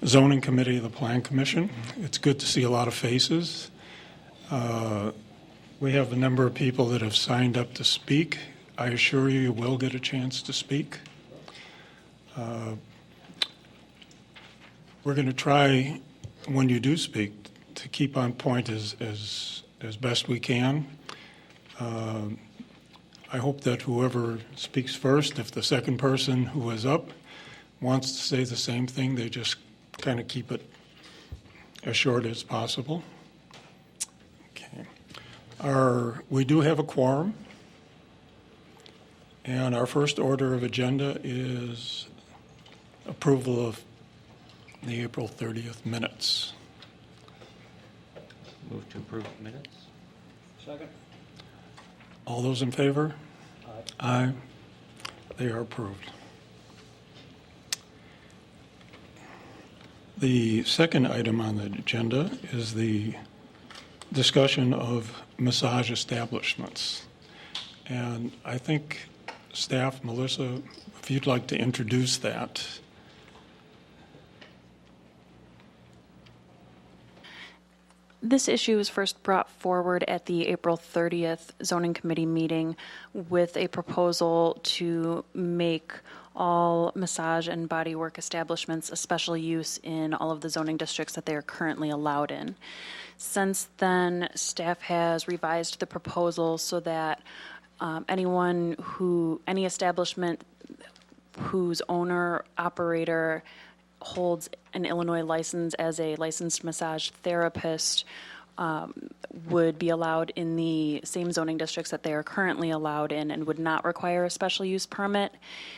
Zoning Committee of the Plan Commission. It's good to see a lot of faces. We have a number of people that have signed up to speak. I assure you, you will get a chance to speak. We're going to try, when you do speak, to keep on point as best we can. I hope that whoever speaks first, if the second person who is up wants to say the same thing, they just kind of keep it as short as possible. Okay. We do have a quorum, and our first order of agenda is approval of the April 30th minutes. Move to approve minutes. Second. All those in favor? Aye. Aye. They are approved. The second item on the agenda is the discussion of massage establishments. And I think staff, Melissa, if you'd like to introduce that. This issue was first brought forward at the April 30th Zoning Committee meeting with a proposal to make all massage and bodywork establishments a special use in all of the zoning districts that they are currently allowed in. Since then, staff has revised the proposal so that any establishment whose owner, operator holds an Illinois license as a licensed massage therapist would be allowed in the same zoning districts that they are currently allowed in and would not require a special use permit.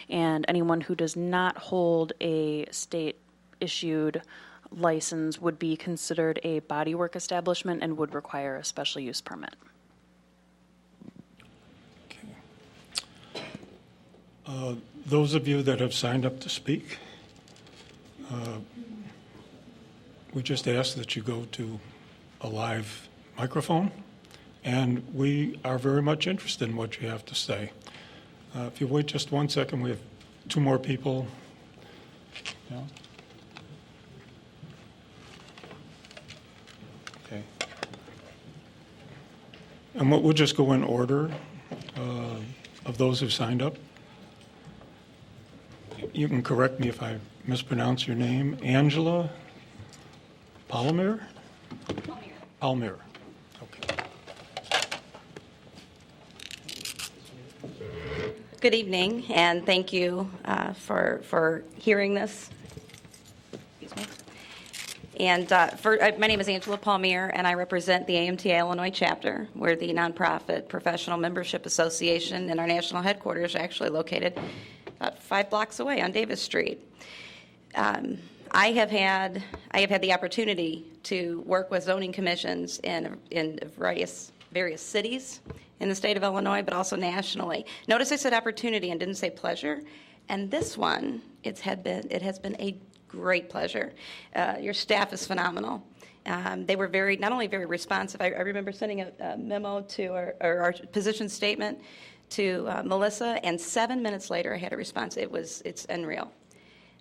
And anyone who does not hold a state-issued license would be considered a bodywork establishment and would require a special use permit. Okay. Those of you that have signed up to speak, we just ask that you go to a live microphone, and we are very much interested in what you have to say. If you wait just 1 second, we have 2 more people. Yeah. Okay. And we'll just go in order of those who signed up. You can correct me if I mispronounce your name. Angela Palmer? Palmer. Okay. Good evening, and thank you for hearing this. Excuse me. And my name is Angela Palmier, and I represent the AMTA Illinois chapter. We're the nonprofit professional membership association, and our national headquarters are actually located about 5 blocks away on Davis Street. I have had the opportunity to work with zoning commissions in various cities in the state of Illinois, but also nationally. Notice I said opportunity and didn't say pleasure. And this one, it has been a great pleasure. Your staff is phenomenal. They were not only very responsive. I remember sending a memo to our position statement to Melissa, and 7 minutes later I had a response. It's unreal.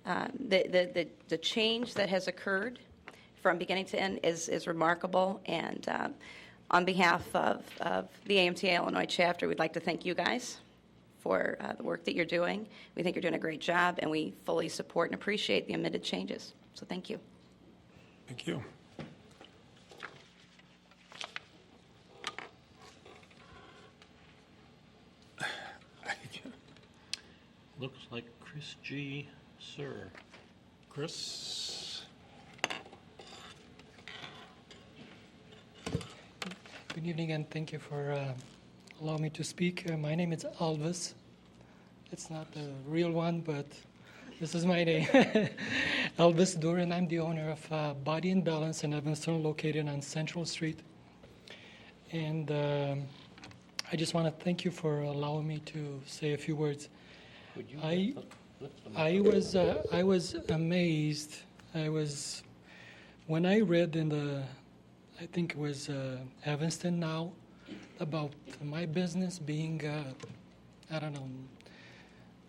The change that has occurred from beginning to end is remarkable, and on behalf of the AMTA Illinois chapter, we'd like to thank you guys for the work that you're doing. We think you're doing a great job, and we fully support and appreciate the amended changes. So thank you. Thank you. Looks like Chris G. Sir. Chris? Good evening, and thank you for allowing me to speak. My name is Alvis. It's not the real one, but this is my name. Alvis Doran. I'm the owner of Body and Balance in Evanston, located on Central Street. And I just want to thank you for allowing me to say a few words. I was amazed. When I read in I think it was Evanston Now, about my business being, I don't know,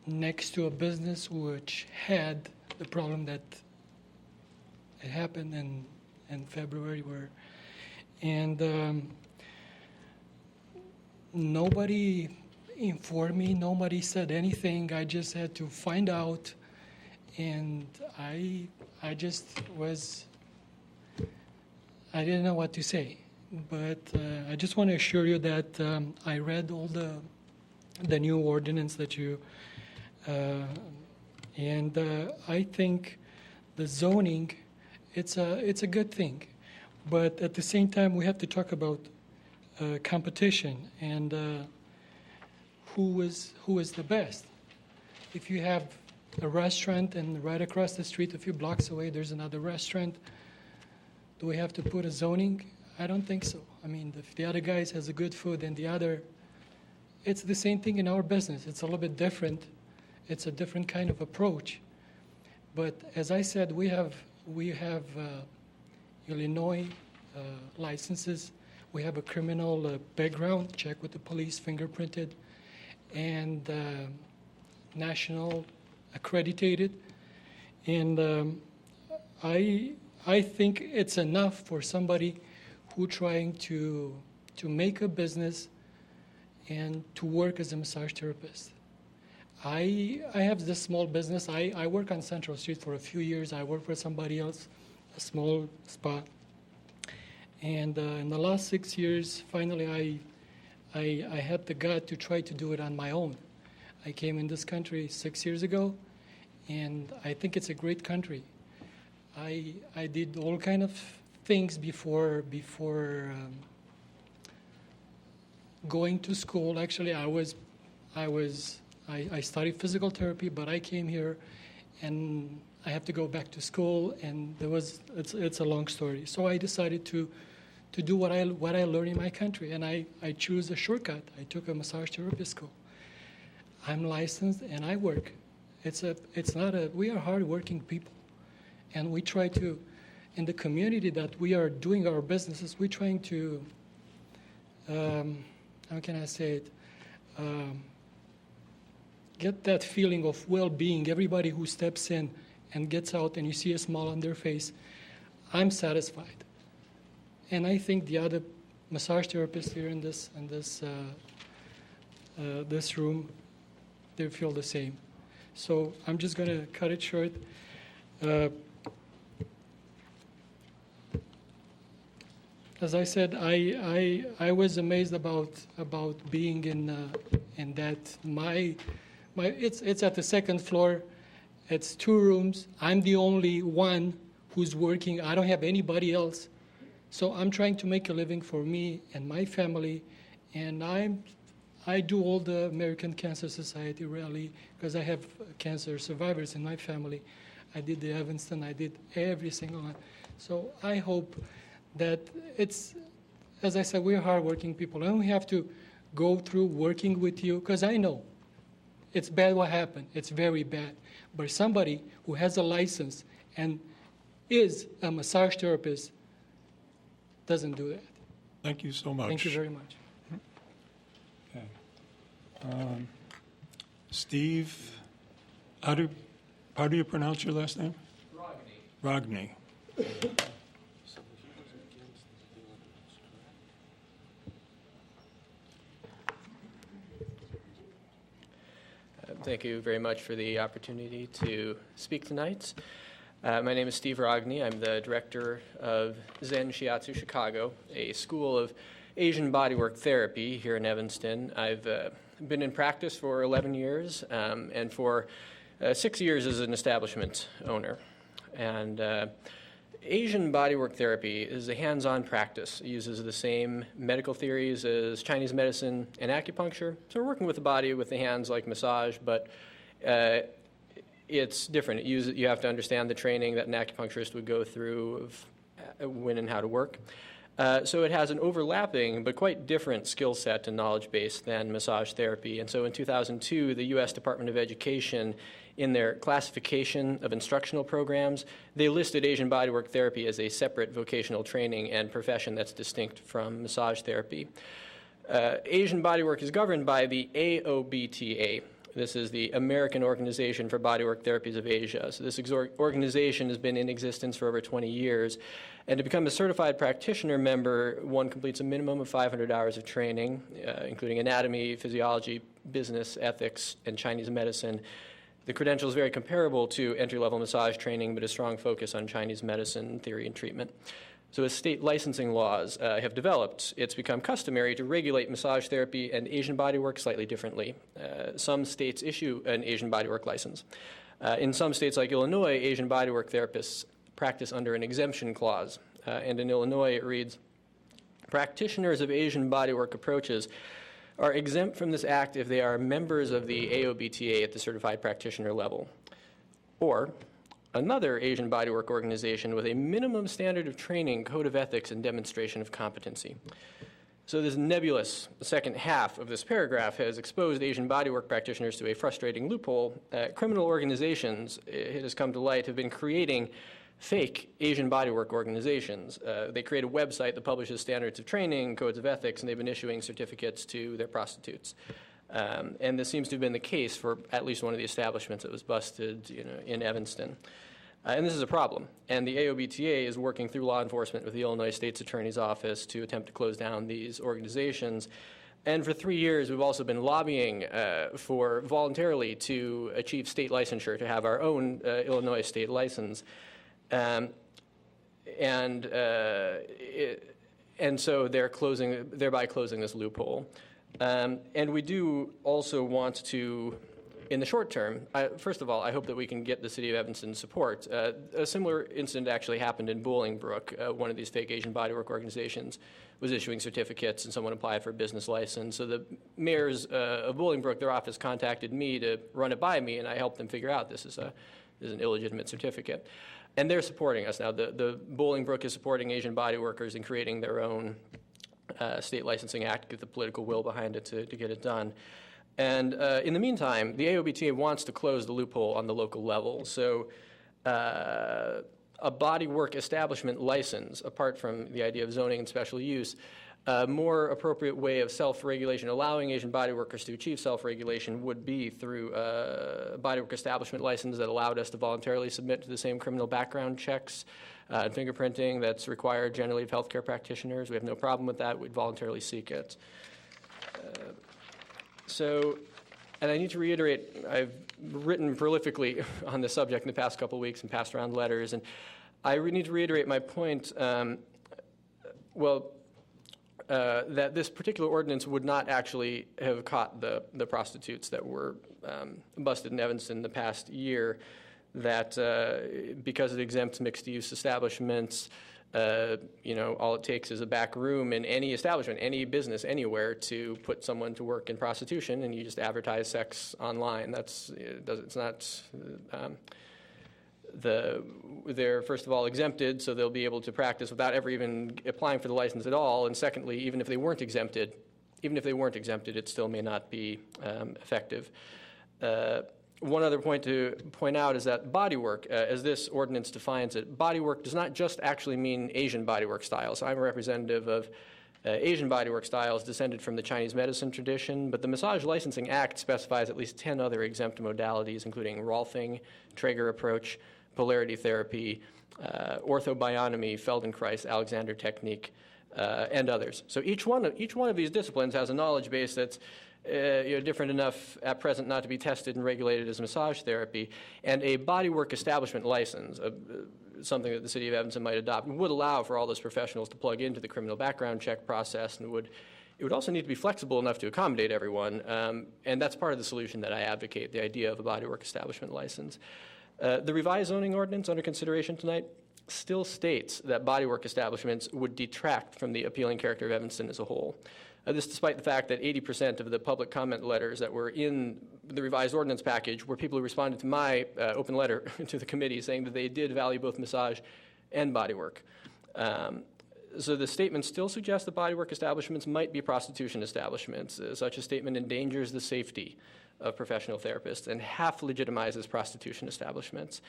next to a business which had the problem that It happened in February and nobody informed me. Nobody said anything. I just had to find out, and I just was. I didn't know what to say, but I just want to assure you that I read all the new ordinance that you, and I think the zoning, it's a good thing, but at the same time we have to talk about competition and who is the best. If you have a restaurant and right across the street, a few blocks away, there's another restaurant. Do we have to put a zoning? I don't think so. I mean, if the other guy has a good food and the other, it's the same thing in our business. It's a little bit different. It's a different kind of approach. But as I said, we have Illinois licenses. We have a criminal background check with the police, fingerprinted, and national accredited. And I think it's enough for somebody who trying to make a business and to work as a massage therapist. I have this small business. I work on Central Street for a few years. I work for somebody else, a small spa. And in the last 6 years, finally, I had the gut to try to do it on my own. I came in this country 6 years ago, and I think it's a great country. I did all kind of things before going to school. Actually, I studied physical therapy, but I came here, and I have to go back to school, and it's a long story. So I decided to do what I learned in my country, and I choose a shortcut. I took a massage therapy school. I'm licensed and I work. We are hardworking people. And we try to, in the community that we are doing our businesses, we're trying to, how can I say it, get that feeling of well-being. Everybody who steps in and gets out and you see a smile on their face, I'm satisfied. And I think the other massage therapists here in this room, they feel the same. So I'm just going to cut it short. As I said, I was amazed about being in that it's at the second floor. It's 2 rooms. I'm the only one who's working. I don't have anybody else. So I'm trying to make a living for me and my family, and I do all the American Cancer Society rally because I have cancer survivors in my family. I did the Evanston. I did every single one. So I hope that it's, as I said, we're hardworking people, and we have to go through working with you, because I know it's bad what happened. It's very bad. But somebody who has a license and is a massage therapist doesn't do that. Thank you so much. Thank you very much. Okay. Steve, how do you pronounce your last name? Rogny. Thank you very much for the opportunity to speak tonight. My name is Steve Rogny. I'm the director of Zen Shiatsu Chicago, a school of Asian bodywork therapy here in Evanston. I've been in practice for 11 years and for 6 years as an establishment owner. And Asian bodywork therapy is a hands-on practice. It uses the same medical theories as Chinese medicine and acupuncture. So we're working with the body with the hands like massage, but it's different. You have to understand the training that an acupuncturist would go through of when and how to work. So it has an overlapping but quite different skill set and knowledge base than massage therapy. And so in 2002, the U.S. Department of Education, in their classification of instructional programs, they listed Asian bodywork therapy as a separate vocational training and profession that's distinct from massage therapy. Asian bodywork is governed by the AOBTA, This is the American Organization for Bodywork Therapies of Asia. So this organization has been in existence for over 20 years. And to become a certified practitioner member, one completes a minimum of 500 hours of training, including anatomy, physiology, business, ethics, and Chinese medicine. The credential is very comparable to entry-level massage training, but a strong focus on Chinese medicine theory and treatment. So as state licensing laws have developed, it's become customary to regulate massage therapy and Asian bodywork slightly differently. Some states issue an Asian bodywork license. In some states like Illinois, Asian bodywork therapists practice under an exemption clause. And in Illinois, it reads, practitioners of Asian bodywork approaches are exempt from this act if they are members of the AOBTA at the certified practitioner level, or another Asian bodywork organization with a minimum standard of training, code of ethics, and demonstration of competency. So this nebulous second half of this paragraph has exposed Asian bodywork practitioners to a frustrating loophole. Criminal organizations, it has come to light, have been creating fake Asian bodywork organizations. They create a website that publishes standards of training, codes of ethics, and they've been issuing certificates to their prostitutes. And this seems to have been the case for at least one of the establishments that was busted, in Evanston. And this is a problem. And the AOBTA is working through law enforcement with the Illinois State's Attorney's Office to attempt to close down these organizations. And for 3 years, we've also been lobbying for voluntarily to achieve state licensure, to have our own Illinois state license. And so they're thereby closing this loophole. And we do also want to, in the short term, first of all, I hope that we can get the City of Evanston's support. A similar incident actually happened in Bolingbrook. One of these fake Asian bodywork organizations was issuing certificates, and someone applied for a business license. So the mayors of Bolingbrook, their office contacted me to run it by me, and I helped them figure out this is an illegitimate certificate. And they're supporting us now. The Bolingbrook is supporting Asian body workers in creating their own state licensing act, get the political will behind it to get it done. And in the meantime, the AOBTA wants to close the loophole on the local level. So a bodywork establishment license, apart from the idea of zoning and special use, a more appropriate way of self-regulation, allowing Asian body workers to achieve self-regulation, would be through a bodywork establishment license that allowed us to voluntarily submit to the same criminal background checks and fingerprinting that's required generally of healthcare practitioners. We have no problem with that. We'd voluntarily seek it. And I need to reiterate, I've written prolifically on this subject in the past couple of weeks and passed around letters, and I need to reiterate my point, that this particular ordinance would not actually have caught the prostitutes that were busted in Evanston the past year, that because it exempts mixed-use establishments, all it takes is a back room in any establishment, any business, anywhere, to put someone to work in prostitution, and you just advertise sex online. They're first of all exempted, so they'll be able to practice without ever even applying for the license at all. And secondly, even if they weren't exempted, it still may not be effective. One other point to point out is that bodywork, as this ordinance defines it, bodywork does not just actually mean Asian bodywork styles. I'm a representative of Asian bodywork styles descended from the Chinese medicine tradition, but the Massage Licensing Act specifies at least 10 other exempt modalities, including Rolfing, Traeger approach, polarity therapy, orthobionomy, Feldenkrais, Alexander technique, and others. So each one of these disciplines has a knowledge base that's different enough at present not to be tested and regulated as massage therapy, and a bodywork establishment license, something that the City of Evanston might adopt, would allow for all those professionals to plug into the criminal background check process, and it would also need to be flexible enough to accommodate everyone, and that's part of the solution that I advocate, the idea of a bodywork establishment license. The revised zoning ordinance under consideration tonight still states that bodywork establishments would detract from the appealing character of Evanston as a whole. This despite the fact that 80% of the public comment letters that were in the revised ordinance package were people who responded to my open letter to the committee saying that they did value both massage and bodywork. So the statement still suggests that bodywork establishments might be prostitution establishments. Such a statement endangers the safety of professional therapists and half legitimizes prostitution establishments.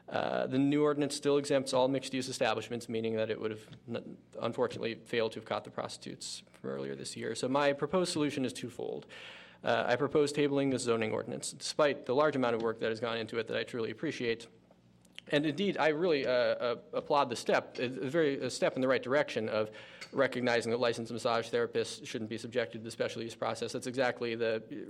The new ordinance still exempts all mixed-use establishments, meaning that it would have unfortunately failed to have caught the prostitutes from earlier this year. So my proposed solution is twofold. I propose tabling this zoning ordinance, despite the large amount of work that has gone into it that I truly appreciate. And indeed, I really applaud the step. It's a step in the right direction of recognizing that licensed massage therapists shouldn't be subjected to the special use process. That's exactly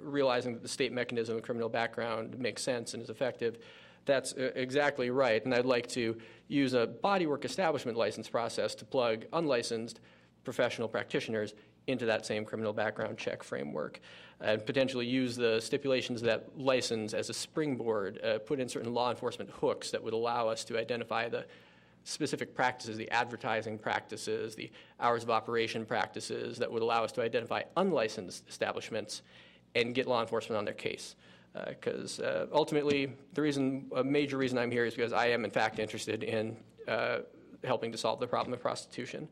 realizing that the state mechanism of criminal background makes sense and is effective. That's exactly right. And I'd like to use a bodywork establishment license process to plug unlicensed professional practitioners into that same criminal background check framework, and potentially use the stipulations of that license as a springboard, put in certain law enforcement hooks that would allow us to identify the specific practices, the advertising practices, the hours of operation practices that would allow us to identify unlicensed establishments and get law enforcement on their case. Because ultimately, a major reason I'm here is because I am, in fact, interested in helping to solve the problem of prostitution.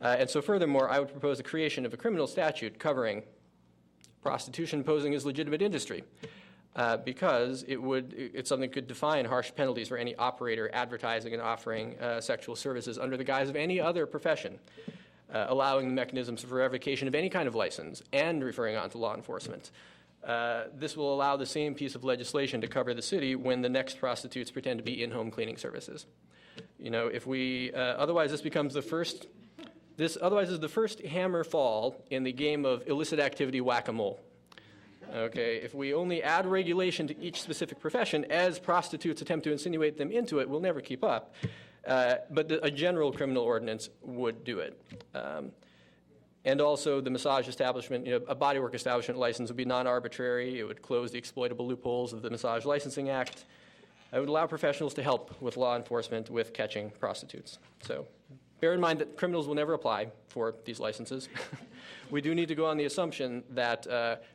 And so furthermore, I would propose the creation of a criminal statute covering prostitution posing as legitimate industry, because it's something that could define harsh penalties for any operator advertising and offering sexual services under the guise of any other profession, allowing the mechanisms for revocation of any kind of license and referring on to law enforcement. This will allow the same piece of legislation to cover the city when the next prostitutes pretend to be in-home cleaning services. If we otherwise this becomes the first. This otherwise is the first hammer fall in the game of illicit activity whack-a-mole. Okay, if we only add regulation to each specific profession as prostitutes attempt to insinuate them into it, we'll never keep up. But a general criminal ordinance would do it. And also the massage establishment, a bodywork establishment license would be non-arbitrary. It would close the exploitable loopholes of the Massage Licensing Act. It would allow professionals to help with law enforcement with catching prostitutes. So bear in mind that criminals will never apply for these licenses. We do need to go on the assumption that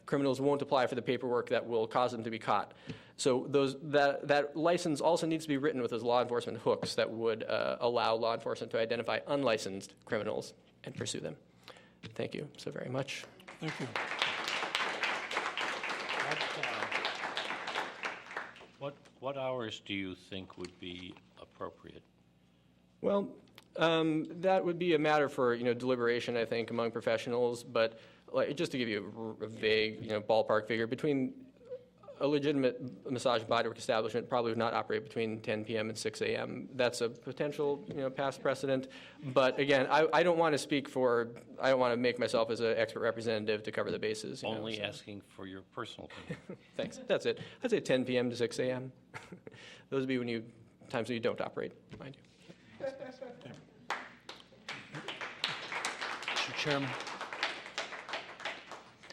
criminals won't apply for the paperwork that will cause them to be caught. So that license also needs to be written with those law enforcement hooks that would allow law enforcement to identify unlicensed criminals and pursue them. Thank you so very much. Thank you. What hours do you think would be appropriate? Well, that would be a matter for deliberation, I think, among professionals. But just to give you a vague ballpark figure, between a legitimate massage bodywork establishment probably would not operate between 10 p.m. and 6 a.m. That's a potential past precedent. But again, I don't want to speak for. I don't want to make myself as an expert representative to cover the bases. Only asking for your personal opinion. Thanks. That's it. I'd say 10 p.m. to 6 a.m. Those would be times when you don't operate, mind you. Mr. Chairman.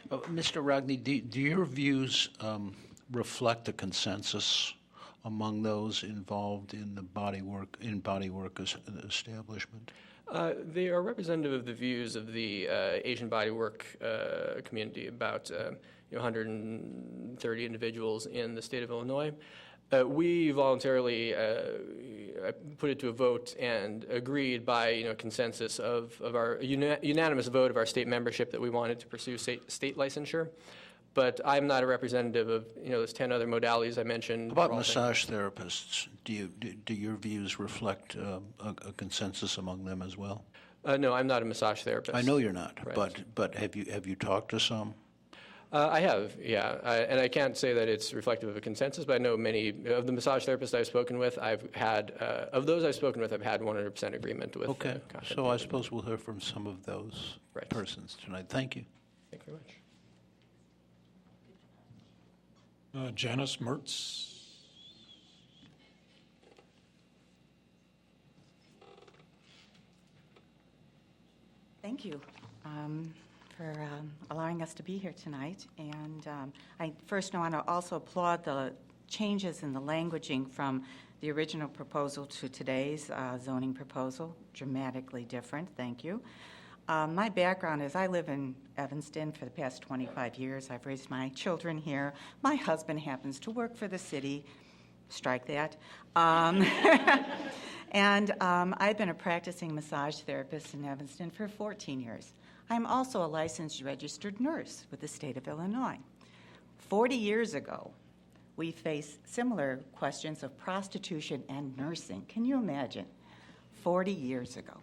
Mr. Ragni, do your views reflect a consensus among those involved in the bodywork establishment? They are representative of the views of the Asian bodywork community, about 130 individuals in the state of Illinois. We voluntarily put it to a vote and agreed by consensus of our unanimous vote of our state membership that we wanted to pursue state licensure. But I'm not a representative of those 10 other modalities I mentioned. About massage therapists, do your views reflect a consensus among them as well? No, I'm not a massage therapist. I know you're not, right. but have you talked to some? I have, yeah, and I can't say that it's reflective of a consensus, but I know many of the massage therapists I've spoken with. I've had 100% agreement with. Okay, so I suppose we'll hear from some of those persons tonight. Thank you. Thank you very much. Janice Mertz. Thank you for allowing us to be here tonight. And I first want to also applaud the changes in the languaging from the original proposal to today's zoning proposal. Dramatically different. Thank you. My background is I live in Evanston for the past 25 years. I've raised my children here. My husband happens to work for the city. Strike that. And I've been a practicing massage therapist in Evanston for 14 years. I'm also a licensed registered nurse with the state of Illinois. 40 years ago, we faced similar questions of prostitution and nursing. Can you imagine? 40 years ago.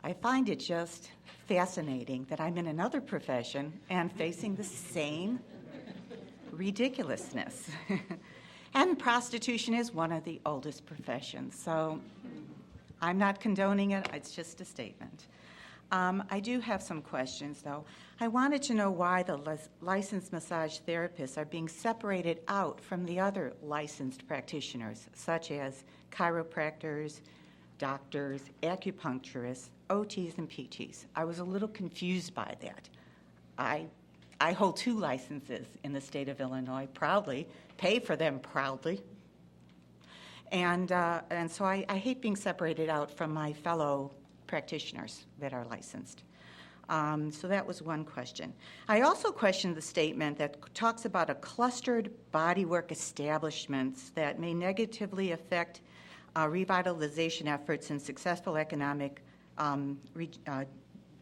I find it just fascinating that I'm in another profession and facing the same ridiculousness. And prostitution is one of the oldest professions, so I'm not condoning it, it's just a statement. I do have some questions, though. I wanted to know why the licensed massage therapists are being separated out from the other licensed practitioners, such as chiropractors, doctors, acupuncturists, OTs, and PTs. I was a little confused by that. I hold 2 licenses in the state of Illinois, proudly, pay for them proudly. And so I hate being separated out from my fellow practitioners that are licensed. So that was one question. I also questioned the statement that talks about a clustered bodywork establishments that may negatively affect revitalization efforts and successful economic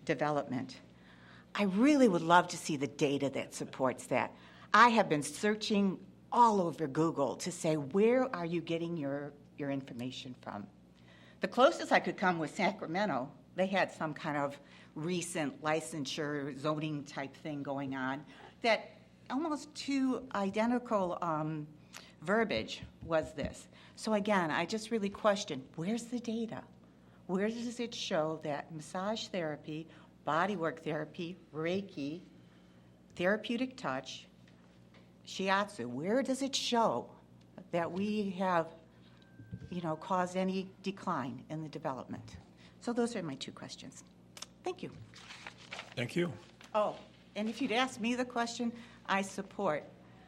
development. I really would love to see the data that supports that. I have been searching all over Google to say, where are you getting your information from? The closest I could come was Sacramento. They had some kind of recent licensure zoning type thing going on that almost to identical verbiage was this. So again, I just really question, where's the data? Where does it show that massage therapy, bodywork therapy, Reiki, therapeutic touch, shiatsu, where does it show that we have, caused any decline in the development? So those are my 2 questions. Thank you. Thank you. Oh, and if you'd asked me the question, I support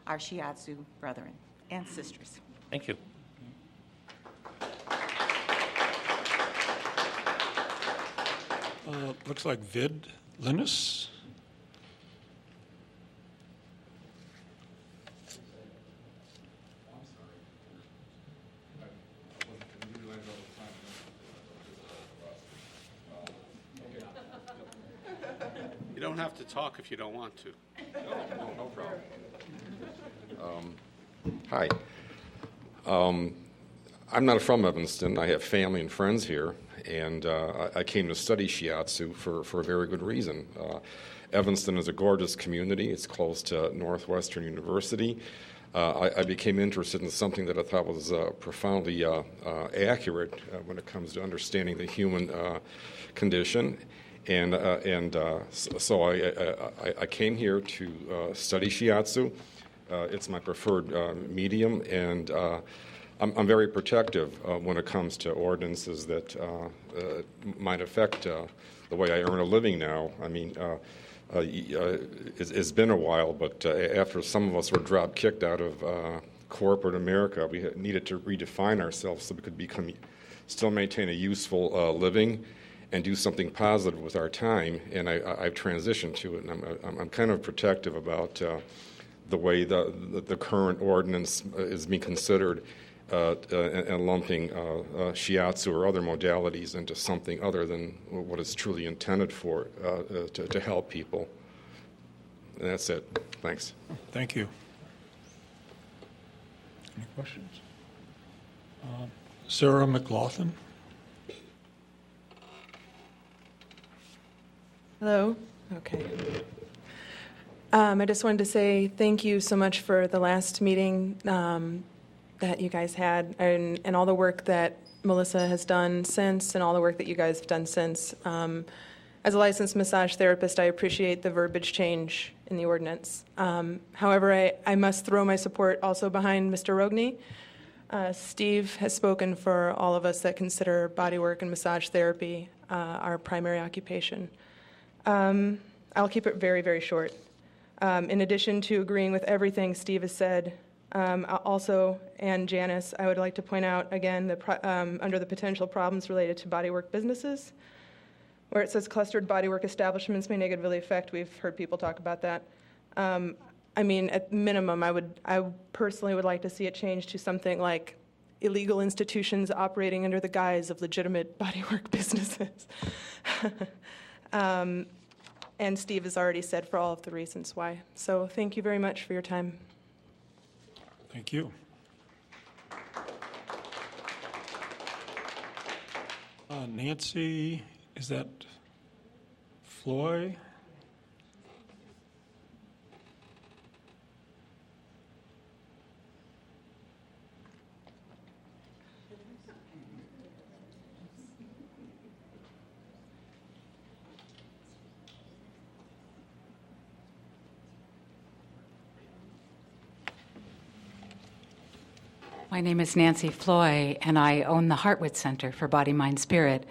our shiatsu brethren and sisters. Thank you. Looks like Vid Linus. You don't have to talk if you don't want to. No problem. Hi. I'm not from Evanston. I have family and friends here, and I came to study shiatsu for a very good reason. Evanston is a gorgeous community. It's close to Northwestern University. I became interested in something that I thought was profoundly accurate when it comes to understanding the human condition. So I came here to study shiatsu. It's my preferred medium, and I'm very protective when it comes to ordinances that might affect the way I earn a living now. I mean, it's been a while, but after some of us were drop-kicked out of corporate America, we needed to redefine ourselves so we could still maintain a useful living and do something positive with our time, and I've transitioned to it, and I'm kind of protective about the way the current ordinance is being considered, and lumping shiatsu or other modalities into something other than what it's truly intended for, to help people. And that's it. Thanks. Thank you. Any questions? Sarah McLaughlin. Hello. Okay. I just wanted to say thank you so much for the last meeting that you guys had, and all the work that Melissa has done since, and all the work that you guys have done since. As a licensed massage therapist, I appreciate the verbiage change in the ordinance. However, I must throw my support also behind Mr. Rogney. Steve has spoken for all of us that consider bodywork and massage therapy our primary occupation. I'll keep it very, very short. In addition to agreeing with everything Steve has said, also, and Janice, I would like to point out again, under the potential problems related to bodywork businesses, where it says clustered bodywork establishments may negatively affect, we've heard people talk about that. I mean, at minimum, I personally would like to see it changed to something like illegal institutions operating under the guise of legitimate bodywork businesses. And Steve has already said for all of the reasons why. So thank you very much for your time. Thank you. Nancy, is that Floy? My name is Nancy Floy, and I own the Hartwood Center for Body, Mind, Spirit,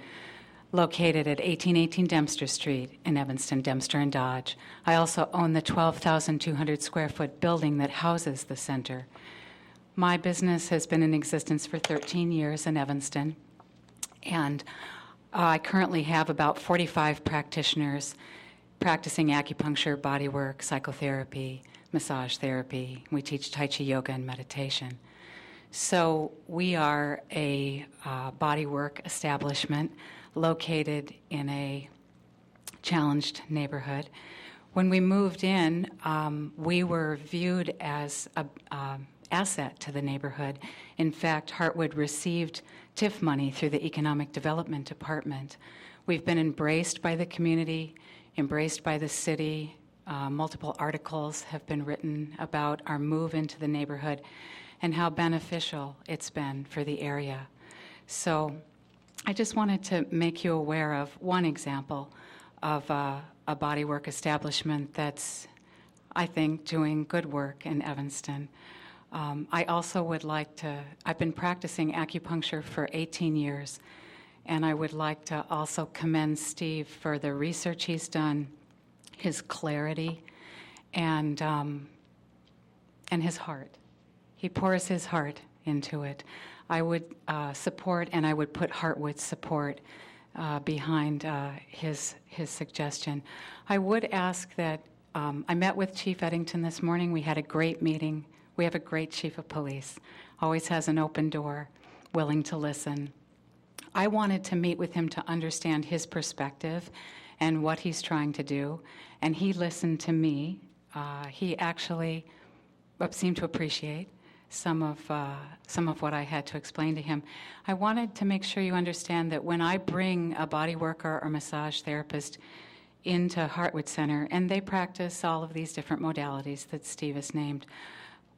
located at 1818 Dempster Street in Evanston, Dempster, and Dodge. I also own the 12,200 square foot building that houses the center. My business has been in existence for 13 years in Evanston, and I currently have about 45 practitioners practicing acupuncture, bodywork, psychotherapy, massage therapy. We teach Tai Chi yoga and meditation. So we are a bodywork establishment located in a challenged neighborhood. When we moved in, we were viewed as an asset to the neighborhood. In fact, Hartwood received TIF money through the Economic Development Department. We've been embraced by the community, embraced by the city. Multiple articles have been written about our move into the neighborhood and how beneficial it's been for the area. So I just wanted to make you aware of one example of a bodywork establishment that's, I think, doing good work in Evanston. I also would like to, I've been practicing acupuncture for 18 years, and I would like to also commend Steve for the research he's done, his clarity, and his heart. He pours his heart into it. I would support, and I would put Hartwood's support behind his suggestion. I would ask that, I met with Chief Eddington this morning. We had a great meeting. We have a great chief of police, always has an open door, willing to listen. I wanted to meet with him to understand his perspective and what he's trying to do, and he listened to me. He actually seemed to appreciate some of what I had to explain to him. I wanted to make sure you understand that when I bring a body worker or massage therapist into Hartwood Center, and they practice all of these different modalities that Steve has named,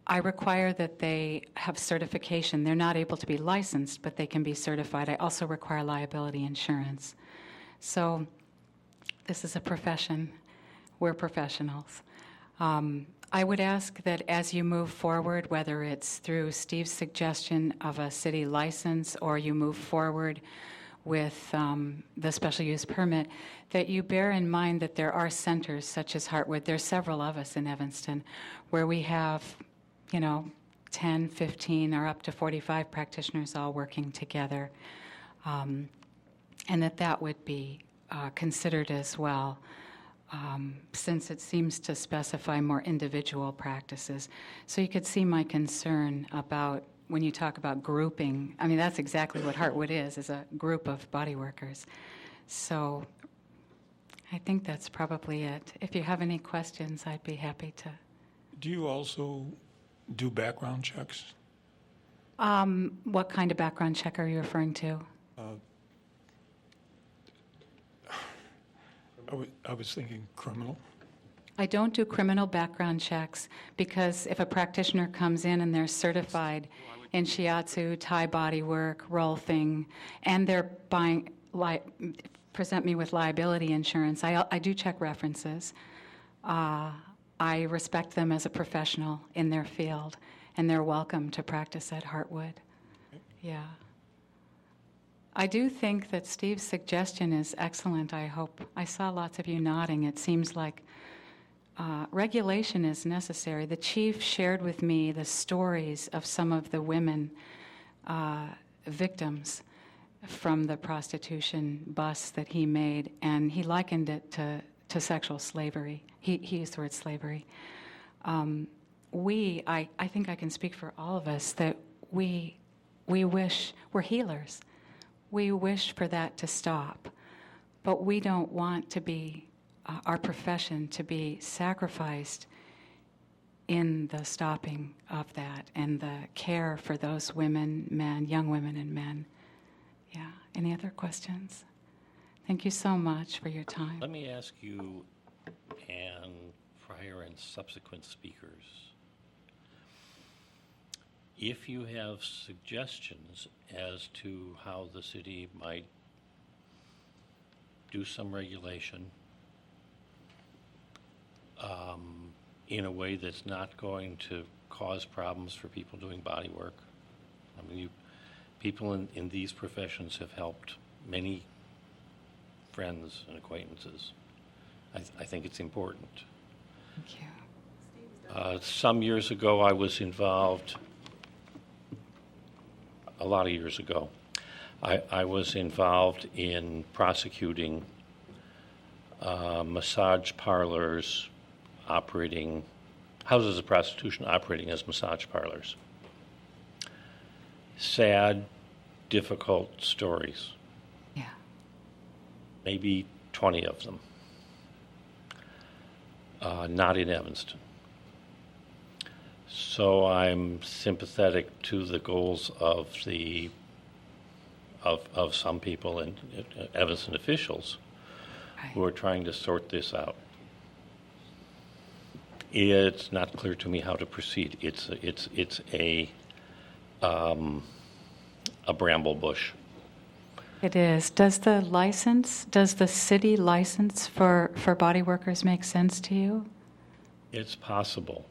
I require that they have certification. They're not able to be licensed, but they can be certified. I also require liability insurance. So this is a profession. We're professionals. I would ask that as you move forward, whether it's through Steve's suggestion of a city license or you move forward with the special use permit, that you bear in mind that there are centers such as Hartwood. There's several of us in Evanston where we have, 10, 15, or up to 45 practitioners all working together, and that would be considered as well. Since it seems to specify more individual practices. So you could see my concern about when you talk about grouping. I mean, that's exactly what Hartwood is a group of body workers. So I think that's probably it. If you have any questions, I'd be happy to. Do you also do background checks? What kind of background check are you referring to? I was thinking criminal. I don't do criminal background checks because if a practitioner comes in and they're certified in shiatsu, Thai body work, rolfing, and they're present me with liability insurance, I do check references. I respect them as a professional in their field, and they're welcome to practice at Hartwood. Yeah. I do think that Steve's suggestion is excellent. I saw lots of you nodding. It seems like regulation is necessary. The chief shared with me the stories of some of the women victims from the prostitution bust that he made, and he likened it to sexual slavery. He used the word slavery. I think I can speak for all of us that we wish, we're healers. We wish for that to stop, but we don't want to be, our profession to be sacrificed in the stopping of that and the care for those women, men, young women and men. Yeah, any other questions? Thank you so much for your time. Let me ask you and prior and subsequent speakers, if you have suggestions as to how the city might do some regulation in a way that's not going to cause problems for people doing body work, I mean, people in these professions have helped many friends and acquaintances. I think it's important. Thank you. Some years ago, I was involved, a lot of years ago, I was involved in prosecuting massage parlors operating, houses of prostitution operating as massage parlors. Sad, difficult stories. Yeah. Maybe 20 of them. Not in Evanston. So I'm sympathetic to the goals of some people and Evanston officials who are trying to sort this out. It's not clear to me how to proceed. It's a bramble bush. It is. Does the city license for body workers make sense to you? It's possible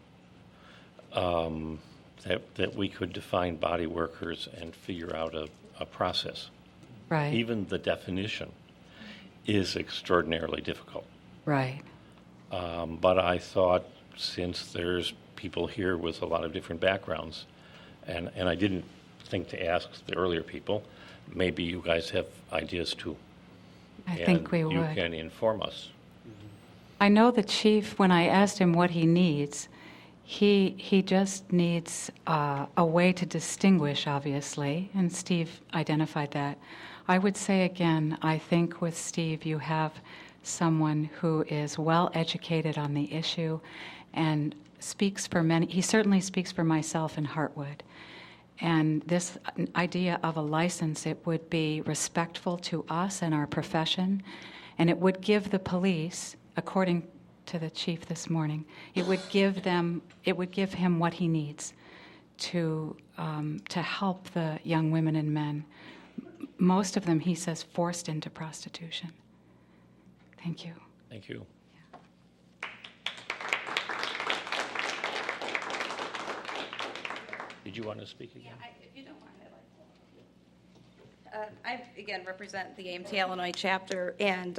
that we could define body workers and figure out a process. Right. Even the definition is extraordinarily difficult. Right. But I thought, since there's people here with a lot of different backgrounds, and I didn't think to ask the earlier people, maybe you guys have ideas too. I think we would. You can inform us. I know the chief, when I asked him what he needs, he just needs a way to distinguish, obviously, and Steve identified that. I would say again, I think with Steve you have someone who is well educated on the issue and speaks for many. He certainly speaks for myself in Hartwood. And this idea of a license, it would be respectful to us and our profession, and it would give the police, according to the chief this morning, it would give him what he needs to help the young women and men. Most of them, he says, forced into prostitution. Thank you. Thank you. Did you want to speak again? Yeah, if you don't mind, I'd like to. I, again, represent the AMT Illinois chapter, and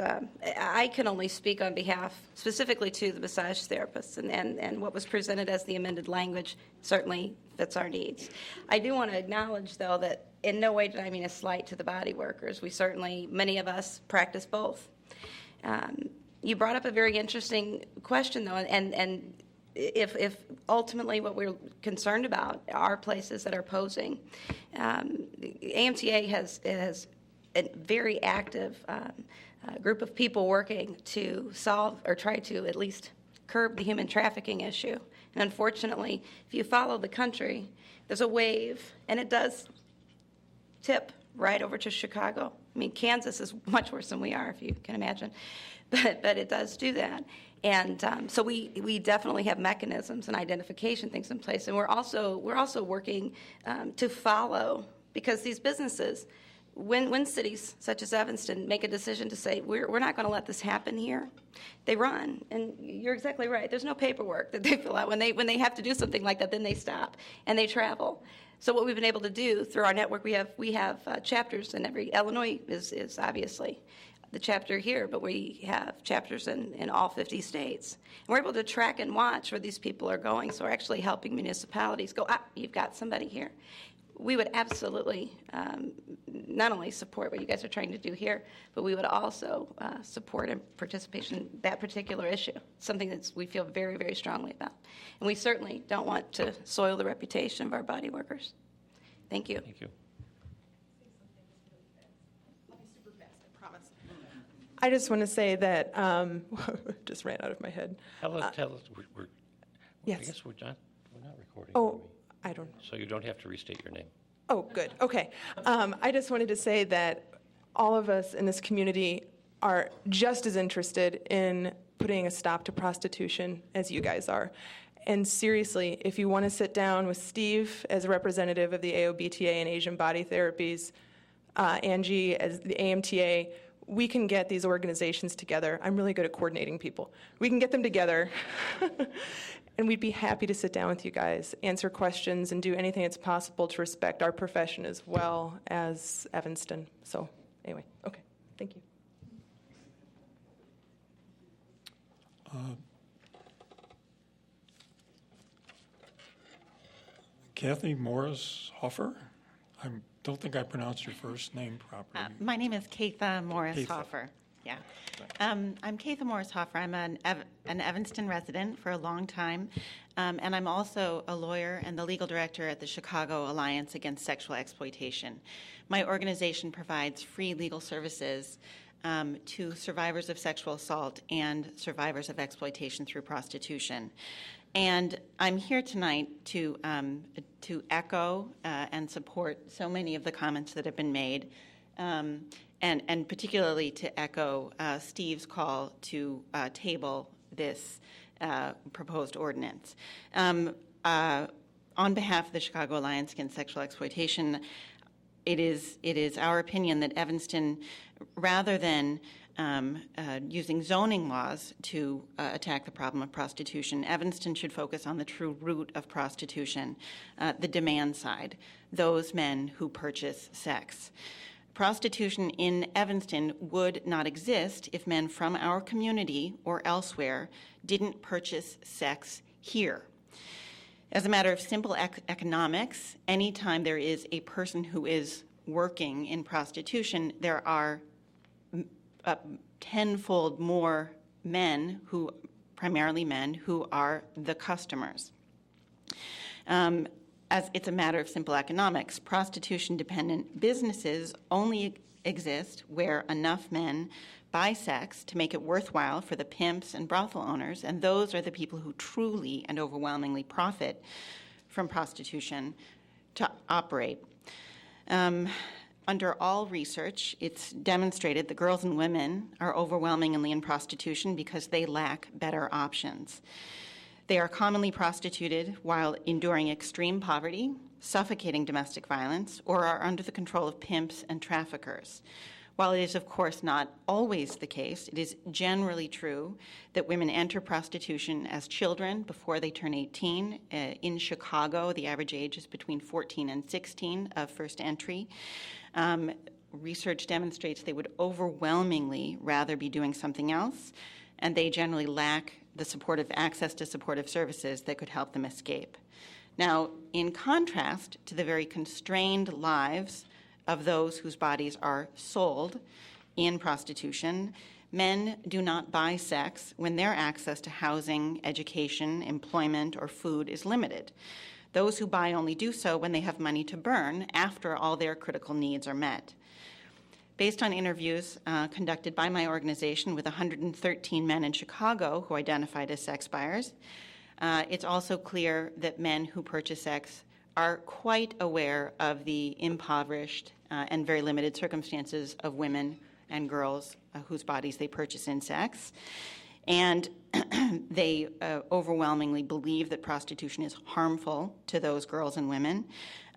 I can only speak on behalf specifically to the massage therapists, and what was presented as the amended language certainly fits our needs. I do want to acknowledge, though, that in no way did I mean a slight to the body workers. We certainly, many of us, practice both. You brought up a very interesting question, though, and if ultimately what we're concerned about are places that are posing, AMTA has a very active group of people working to solve or try to at least curb the human trafficking issue. And unfortunately, if you follow the country, there's a wave, and it does tip right over to Chicago. I mean, Kansas is much worse than we are, if you can imagine, but it does do that. And so we definitely have mechanisms and identification things in place, and we're also working to follow, because these businesses, when cities such as Evanston make a decision to say we're not going to let this happen here, they run. And you're exactly right. There's no paperwork that they fill out when they have to do something like that. Then they stop and they travel. So what we've been able to do through our network, we have chapters in every. Illinois is obviously the chapter here, but we have chapters in all 50 states. And we're able to track and watch where these people are going, so we're actually helping municipalities go, you've got somebody here. We would absolutely not only support what you guys are trying to do here, but we would also support and participation in that particular issue, something that we feel very, very strongly about. And we certainly don't want to soil the reputation of our body workers. Thank you. Thank you. I just want to say that, just ran out of my head. Tell us, Yes. I guess we're not recording. Oh, I don't. So you don't have to restate your name. Oh, good. Okay. I just wanted to say that all of us in this community are just as interested in putting a stop to prostitution as you guys are. And seriously, if you want to sit down with Steve as a representative of the AOBTA and Asian Body Therapies, Angie as the AMTA, we can get these organizations together. I'm really good at coordinating people. We can get them together, and we'd be happy to sit down with you guys, answer questions, and do anything that's possible to respect our profession as well as Evanston. So anyway, okay, thank you. Kathy Morris Hoffer? I don't think I pronounced your first name properly. My name is Katha Morris Katha. Hoffer. Yeah. I'm Katha Morris Hoffer. I'm an Evanston resident for a long time, and I'm also a lawyer and the legal director at the Chicago Alliance Against Sexual Exploitation. My organization provides free legal services to survivors of sexual assault and survivors of exploitation through prostitution. And I'm here tonight to echo and support so many of the comments that have been made, and particularly to echo Steve's call to table this proposed ordinance. On behalf of the Chicago Alliance Against Sexual Exploitation, it is our opinion that Evanston, rather than using zoning laws to attack the problem of prostitution, Evanston should focus on the true root of prostitution, the demand side, those men who purchase sex. Prostitution in Evanston would not exist if men from our community or elsewhere didn't purchase sex here. As a matter of simple economics, anytime there is a person who is working in prostitution, there are tenfold more men, primarily men, who are the customers. As it's a matter of simple economics, prostitution-dependent businesses only exist where enough men buy sex to make it worthwhile for the pimps and brothel owners, and those are the people who truly and overwhelmingly profit from prostitution to operate. Under all research, it's demonstrated that girls and women are overwhelmingly in prostitution because they lack better options. They are commonly prostituted while enduring extreme poverty, suffocating domestic violence, or are under the control of pimps and traffickers. While it is, of course, not always the case, it is generally true that women enter prostitution as children before they turn 18. In Chicago, the average age is between 14 and 16 of first entry. Research demonstrates they would overwhelmingly rather be doing something else, and they generally lack the access to supportive services that could help them escape. Now, in contrast to the very constrained lives of those whose bodies are sold in prostitution, men do not buy sex when their access to housing, education, employment, or food is limited. Those who buy only do so when they have money to burn after all their critical needs are met. Based on interviews conducted by my organization with 113 men in Chicago who identified as sex buyers, it's also clear that men who purchase sex are quite aware of the impoverished and very limited circumstances of women and girls whose bodies they purchase in sex. And they overwhelmingly believe that prostitution is harmful to those girls and women.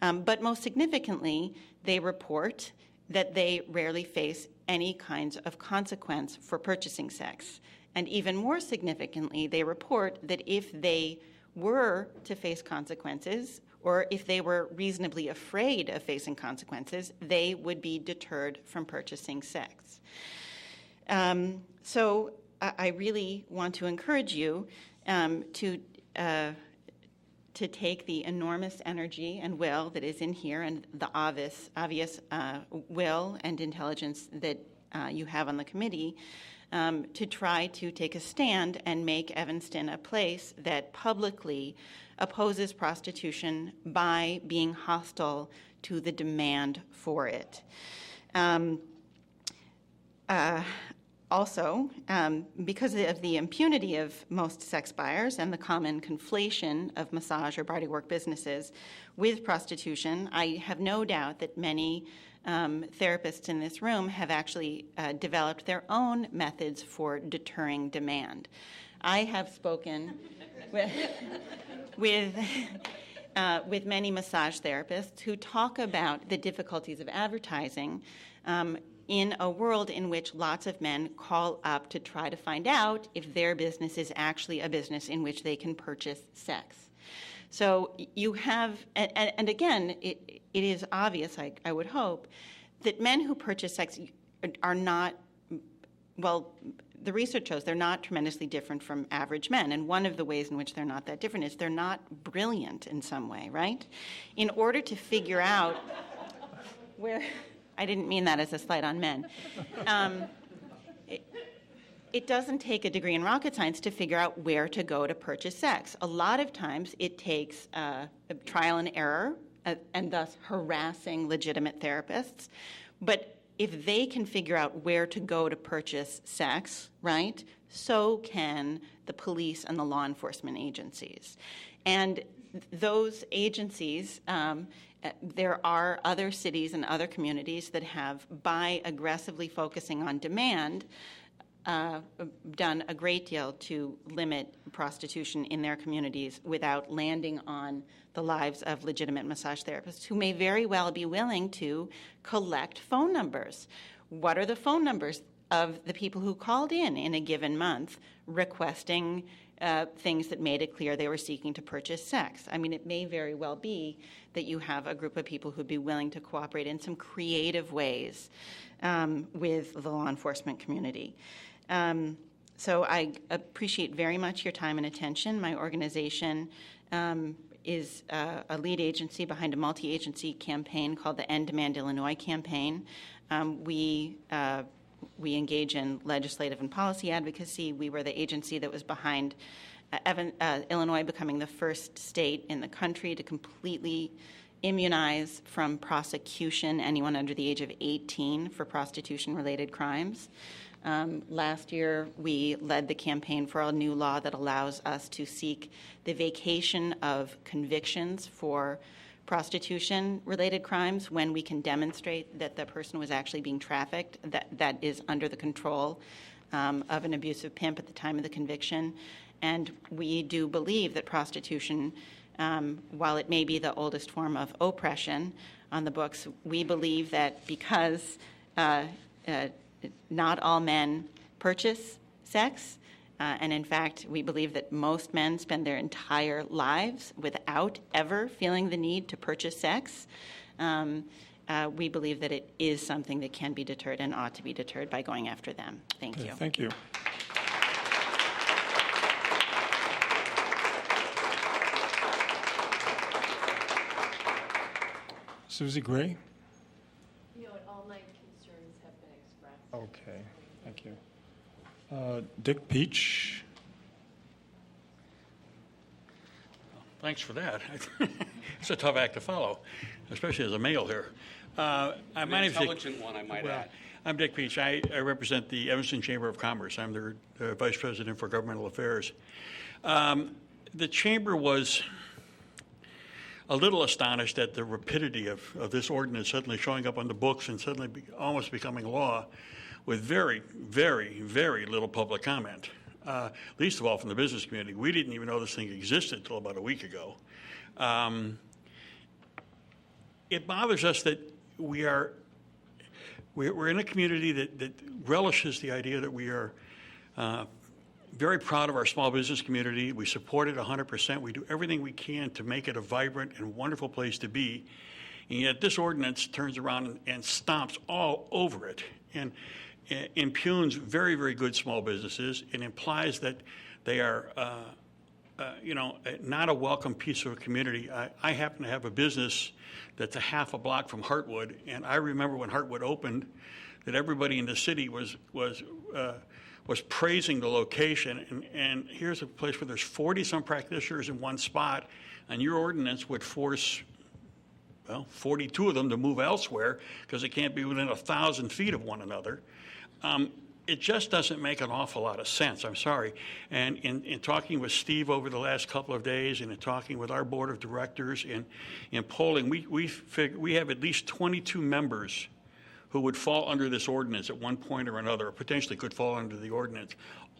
But most significantly, they report that they rarely face any kinds of consequence for purchasing sex. And even more significantly, they report that if they were to face consequences, or if they were reasonably afraid of facing consequences, they would be deterred from purchasing sex. So I really want to encourage you to take the enormous energy and will that is in here and the obvious will and intelligence that you have on the committee to try to take a stand and make Evanston a place that publicly opposes prostitution by being hostile to the demand for it. Also, because of the impunity of most sex buyers and the common conflation of massage or bodywork businesses with prostitution, I have no doubt that many therapists in this room have actually developed their own methods for deterring demand. I have spoken with many massage therapists who talk about the difficulties of advertising in a world in which lots of men call up to try to find out if their business is actually a business in which they can purchase sex. So you have, and again, it is obvious, I would hope, that men who purchase sex are not, well, the research shows they're not tremendously different from average men. And one of the ways in which they're not that different is they're not brilliant in some way, right? In order to figure out where, I didn't mean that as a slight on men. It doesn't take a degree in rocket science to figure out where to go to purchase sex. A lot of times it takes trial and error, and thus harassing legitimate therapists. But if they can figure out where to go to purchase sex, right, so can the police and the law enforcement agencies. And those agencies, there are other cities and other communities that have, by aggressively focusing on demand, done a great deal to limit prostitution in their communities without landing on the lives of legitimate massage therapists who may very well be willing to collect phone numbers. What are the phone numbers of the people who called in a given month requesting things that made it clear they were seeking to purchase sex? I mean, it may very well be that you have a group of people who'd be willing to cooperate in some creative ways with the law enforcement community. So I appreciate very much your time and attention. My organization is a lead agency behind a multi-agency campaign called the End Demand Illinois campaign. We engage in legislative and policy advocacy. We were the agency that was behind Illinois becoming the first state in the country to completely immunize from prosecution anyone under the age of 18 for prostitution-related crimes. Last year, we led the campaign for a new law that allows us to seek the vacation of convictions for prostitution-related crimes when we can demonstrate that the person was actually being trafficked, that is under the control of an abusive pimp at the time of the conviction. And we do believe that prostitution, while it may be the oldest form of oppression on the books, we believe that because not all men purchase sex, and in fact, we believe that most men spend their entire lives without ever feeling the need to purchase sex. We believe that it is something that can be deterred and ought to be deterred by going after them. Thank you. Thank you. Susie Gray? All my concerns have been expressed. Okay, thank you. Dick Peach? Thanks for that. It's a tough act to follow, especially as a male here. My name's Intelligent one, I might add. I'm Dick Peach. I represent the Evanston Chamber of Commerce. I'm their Vice President for Governmental Affairs. The Chamber was a little astonished at the rapidity of this ordinance suddenly showing up on the books and suddenly almost becoming law with very, very, very little public comment, least of all from the business community. We didn't even know this thing existed until about a week ago. It bothers us that we're in a community that relishes the idea that we are very proud of our small business community. We support it 100%. We do everything we can to make it a vibrant and wonderful place to be. And yet this ordinance turns around and stomps all over it and impugns very, very good small businesses. It implies that they are, not a welcome piece of a community. I happen to have a business that's a half a block from Hartwood, and I remember when Hartwood opened that everybody in the city was praising the location, and here's a place where there's 40-some practitioners in one spot, and your ordinance would force, 42 of them to move elsewhere because they can't be within 1,000 feet of one another. It just doesn't make an awful lot of sense, I'm sorry. And in talking with Steve over the last couple of days and in talking with our board of directors in polling, we have at least 22 members who would fall under this ordinance at one point or another, or potentially could fall under the ordinance.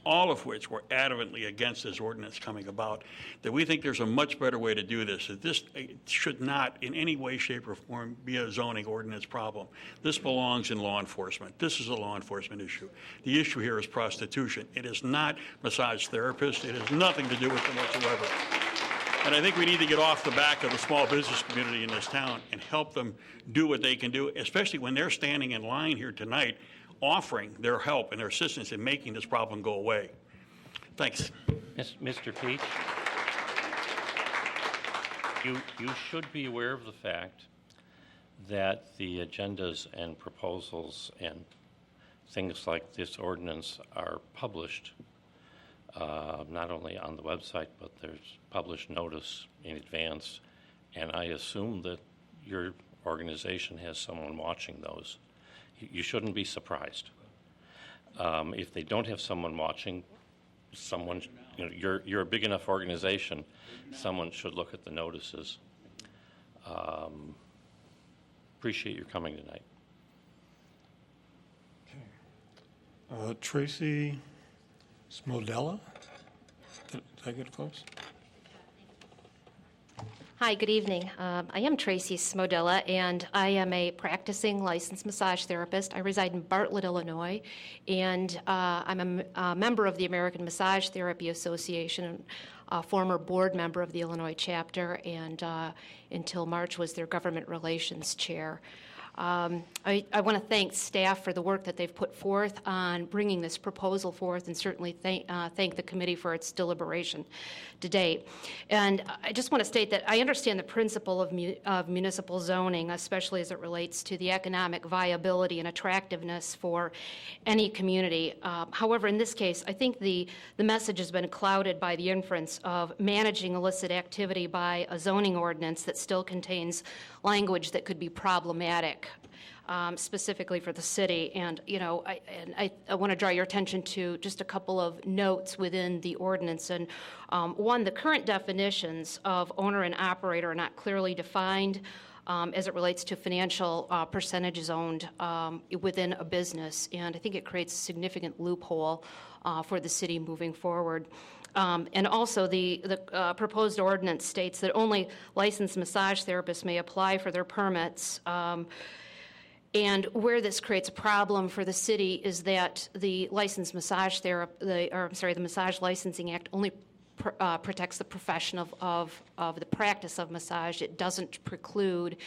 all of which were adamantly against this ordinance coming about, that we think there's a much better way to do this, that this should not in any way, shape, or form be a zoning ordinance problem. This belongs in law enforcement. This is a law enforcement issue. The issue here is prostitution. It is not massage therapists. It has nothing to do with them whatsoever. And I think we need to get off the back of the small business community in this town and help them do what they can do, especially when they're standing in line here tonight offering their help and their assistance in making this problem go away. Thanks. Mr. Peach, you should be aware of the fact that the agendas and proposals and things like this ordinance are published not only on the website, but there's published notice in advance, and I assume that your organization has someone watching those. You shouldn't be surprised. If they don't have someone watching, someone, you're a big enough organization, someone should look at the notices. Appreciate your coming tonight. Tracy Smodella? Did I get close? Hi, good evening. I am Tracy Smodella, and I am a practicing licensed massage therapist. I reside in Bartlett, Illinois, and I'm a member of the American Massage Therapy Association, a former board member of the Illinois chapter, and until March was their government relations chair. I want to thank staff for the work that they've put forth on bringing this proposal forth, and certainly thank the committee for its deliberation to date. And I just want to state that I understand the principle of municipal zoning, especially as it relates to the economic viability and attractiveness for any community. However, in this case, I think the message has been clouded by the inference of managing illicit activity by a zoning ordinance that still contains language that could be problematic, specifically for the city. And I want to draw your attention to just a couple of notes within the ordinance. And one, the current definitions of owner and operator are not clearly defined as it relates to financial percentages owned within a business. And I think it creates a significant loophole for the city moving forward. And also, the proposed ordinance states that only licensed massage therapists may apply for their permits. And where this creates a problem for the city is that the licensed massage the Massage Licensing Act only protects the profession of the practice of massage. It doesn't preclude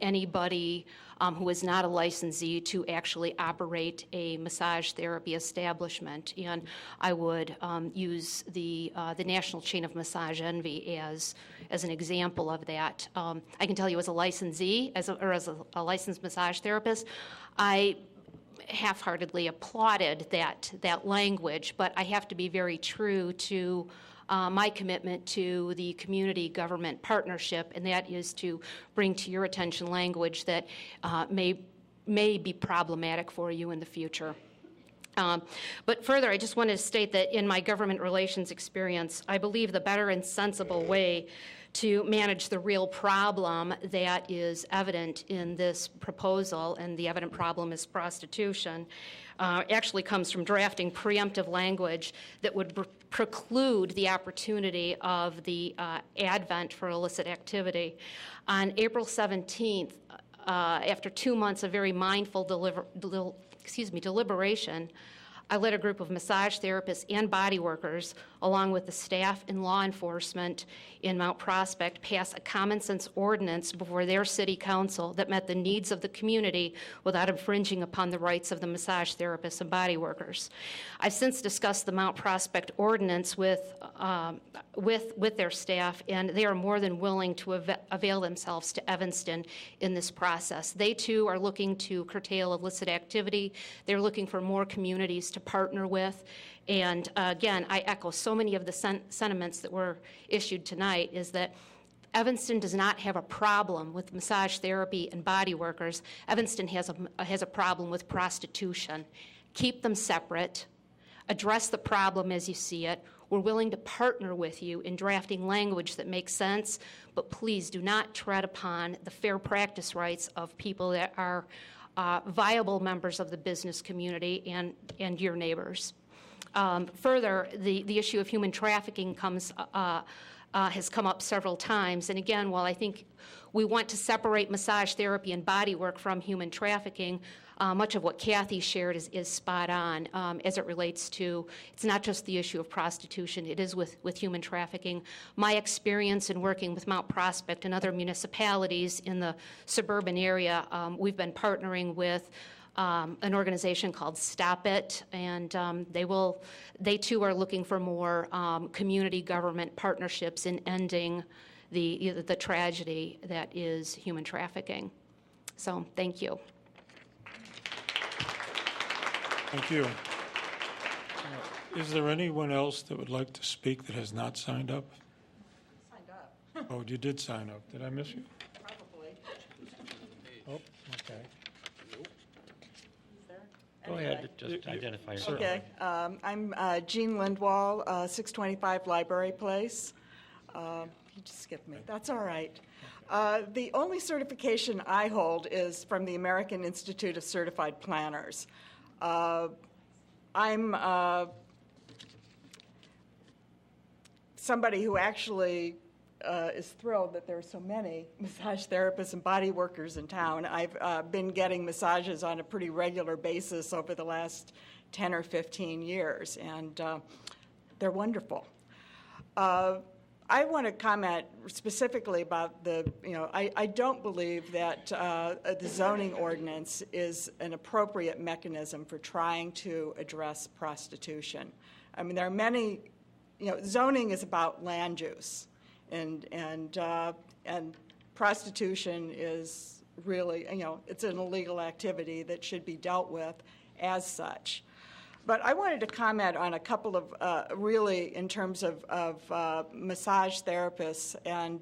anybody who is not a licensee to actually operate a massage therapy establishment. And I would use the national chain of Massage Envy as an example of that. I can tell you, as a licensee, as a licensed massage therapist, I half-heartedly applauded that language, but I have to be very true to my commitment to the community government partnership, and that is to bring to your attention language that may be problematic for you in the future. But further, I just wanted to state that in my government relations experience, I believe the better and sensible way to manage the real problem that is evident in this proposal, and the evident problem is prostitution, actually comes from drafting preemptive language that would preclude the opportunity of the advent for illicit activity. On April 17th, after 2 months of very mindful deliberation, I led a group of massage therapists and body workers, along with the staff and law enforcement in Mount Prospect, pass a common sense ordinance before their city council that met the needs of the community without infringing upon the rights of the massage therapists and body workers. I've since discussed the Mount Prospect ordinance with their staff, and they are more than willing to avail themselves to Evanston in this process. They too are looking to curtail illicit activity. They're looking for more communities to partner with. And again, I echo so many of the sentiments that were issued tonight, is that Evanston does not have a problem with massage therapy and body workers. Evanston has a problem with prostitution. Keep them separate. Address the problem as you see it. We're willing to partner with you in drafting language that makes sense, but please do not tread upon the fair practice rights of people that are viable members of the business community and your neighbors. Further, the issue of human trafficking has come up several times. And again, while I think we want to separate massage therapy and body work from human trafficking, much of what Kathy shared is spot on as it relates to, it's not just the issue of prostitution, it is with human trafficking. My experience in working with Mount Prospect and other municipalities in the suburban area, we've been partnering with an organization called Stop It, and they too are looking for more community government partnerships in ending the tragedy that is human trafficking. So thank you. Thank you. Is there anyone else that would like to speak that has not signed up? Signed up. Oh, you did sign up. Did I miss you? Probably. Oh, okay. Go ahead, just identify yourself. Okay, I'm Jean Lindwall, 625 Library Place. You just skipped me. That's all right. The only certification I hold is from the American Institute of Certified Planners. I'm somebody who actually is thrilled that there are so many massage therapists and body workers in town. I've been getting massages on a pretty regular basis over the last 10 or 15 years, and they're wonderful. I want to comment specifically about I don't believe that the zoning ordinance is an appropriate mechanism for trying to address prostitution. I mean, there are many, zoning is about land use. And prostitution is really, it's an illegal activity that should be dealt with as such. But I wanted to comment on a couple of, really in terms of massage therapists and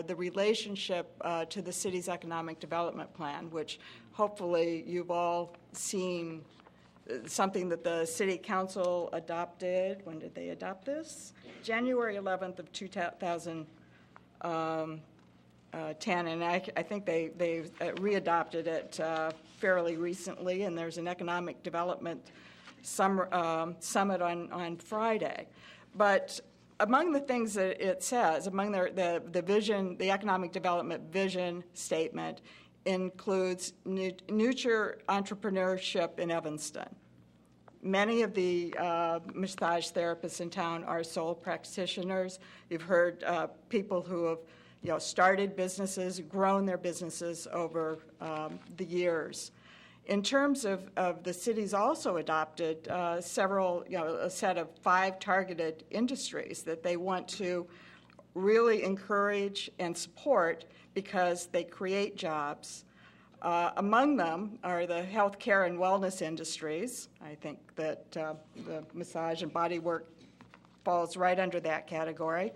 the relationship to the city's economic development plan, which hopefully you've all seen, something that the city council adopted. When did they adopt this? January 11th of 2010, and I think they readopted it fairly recently, and there's an economic development summit on Friday. But among the things that it says, among the vision, the economic development vision statement, includes nurture entrepreneurship in Evanston. Many of the massage therapists in town are sole practitioners. You've heard people who have, started businesses, grown their businesses over the years. In terms of the city's also adopted several, a set of 5 targeted industries that they want to really encourage and support because they create jobs. Among them are the healthcare and wellness industries. I think that the massage and body work falls right under that category.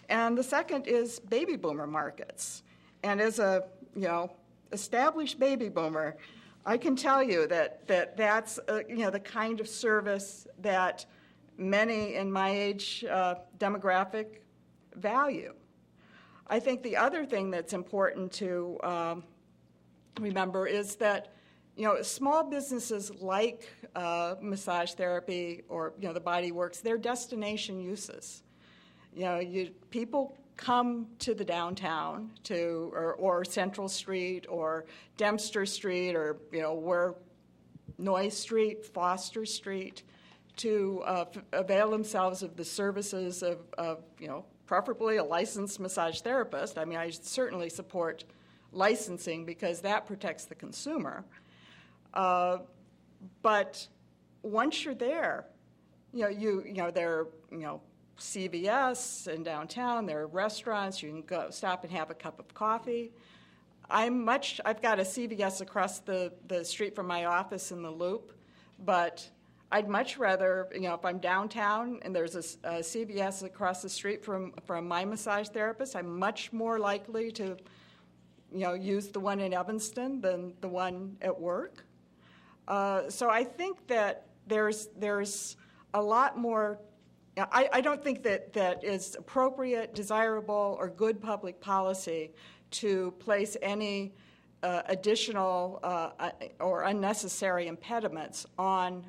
And the second is baby boomer markets. And as a established baby boomer, I can tell you that's the kind of service that many in my age demographic value. I think the other thing that's important to remember is that small businesses like massage therapy or the Body Works, they're destination uses. People come to the downtown or Central Street or Dempster Street or where Noyes Street, Foster Street, to avail themselves of the services of preferably a licensed massage therapist. I mean, I certainly support licensing because that protects the consumer. But once you're there, there are CVS in downtown. There are restaurants. You can go stop and have a cup of coffee. I've got a CVS across the street from my office in the Loop, but I'd much rather, if I'm downtown and there's a CVS across the street from my massage therapist, I'm much more likely to use the one in Evanston than the one at work. So I think that there's a lot more. I don't think that is appropriate, desirable, or good public policy to place any additional or unnecessary impediments on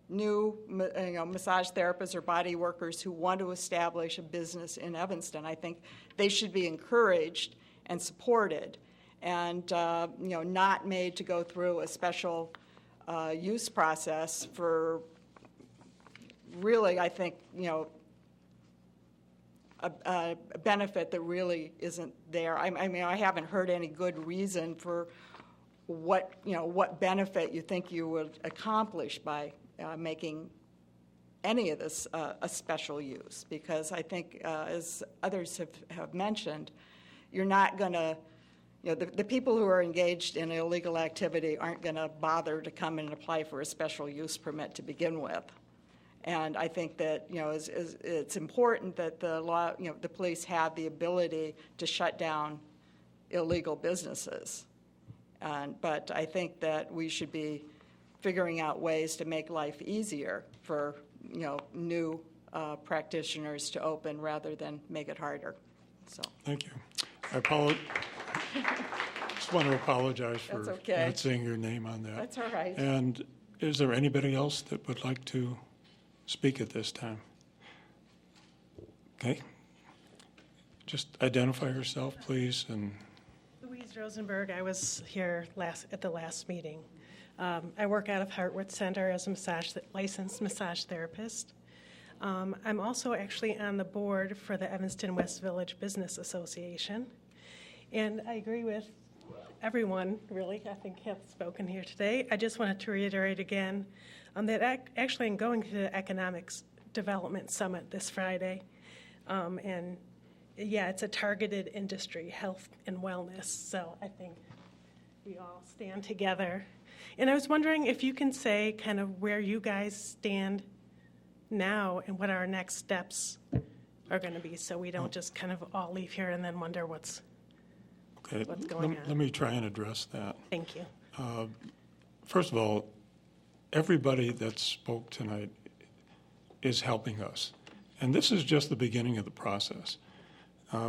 new massage therapists or body workers who want to establish a business in Evanston. I think they should be encouraged and supported, and not made to go through a special use process for really, I think, a benefit that really isn't there. I mean, I haven't heard any good reason for what benefit you think you would accomplish by making any of this a special use, because I think, as others have mentioned, you're not going to, the people who are engaged in illegal activity aren't going to bother to come and apply for a special use permit to begin with. And I think that, it's important that the law, the police have the ability to shut down illegal businesses. But I think that we should be figuring out ways to make life easier for, new practitioners to open rather than make it harder. So. Thank you. I just want to apologize for not saying your name on that. That's all right. And is there anybody else that would like to speak at this time? Okay. Just identify yourself, please. And Louise Rosenberg. I was here at the last meeting. I work out of Hartwood Center as a licensed massage therapist. I'm also actually on the board for the Evanston West Village Business Association. And I agree with everyone, really, I think have spoken here today. I just wanted to reiterate again that actually I'm going to the Economics Development Summit this Friday. And yeah, it's a targeted industry, health and wellness. So I think we all stand together. And I was wondering if you can say kind of where you guys stand now and what our next steps are going to be, so we don't just kind of all leave here and then wonder what's going on. Let me try and address that. Thank you. First of all, everybody that spoke tonight is helping us. And this is just the beginning of the process.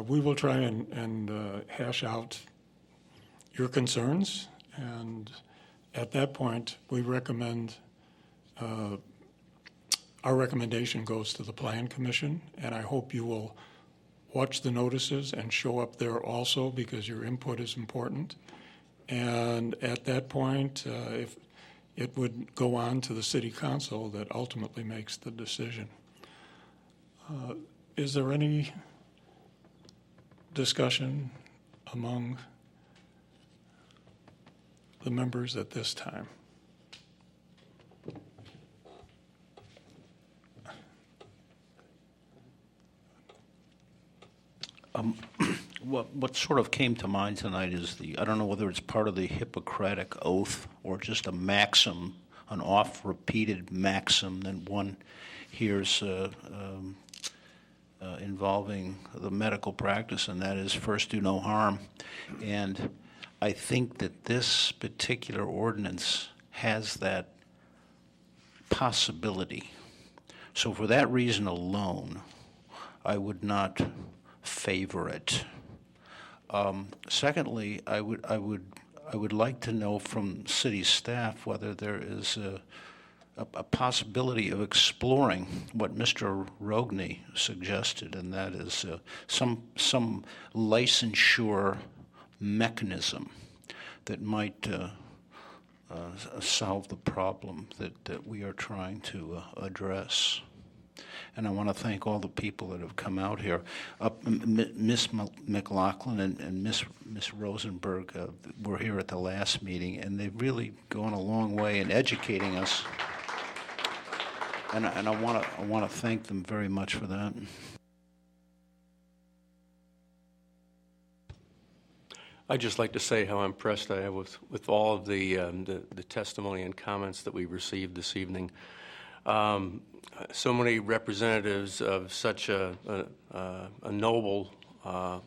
We will try and hash out your concerns, and at that point, we recommend, our recommendation goes to the Plan Commission, and I hope you will watch the notices and show up there also, because your input is important. And at that point, if it would go on to the City Council that ultimately makes the decision. Is there any discussion among the members at this time? What sort of came to mind tonight is I don't know whether it's part of the Hippocratic Oath or just a maxim, an oft-repeated maxim that one hears involving the medical practice, and that is first do no harm. And I think that this particular ordinance has that possibility. So for that reason alone, I would not favor it. Secondly, I would like to know from city staff whether there is a possibility of exploring what Mr. Rogney suggested, and that is some licensure mechanism that might solve the problem that we are trying to address. And I want to thank all the people that have come out here. Miss McLaughlin and Miss Rosenberg were here at the last meeting, and they've really gone a long way in educating us. And I want to thank them very much for that. I'd just like to say how impressed I am with all of the testimony and comments that we received this evening. So many representatives of such a noble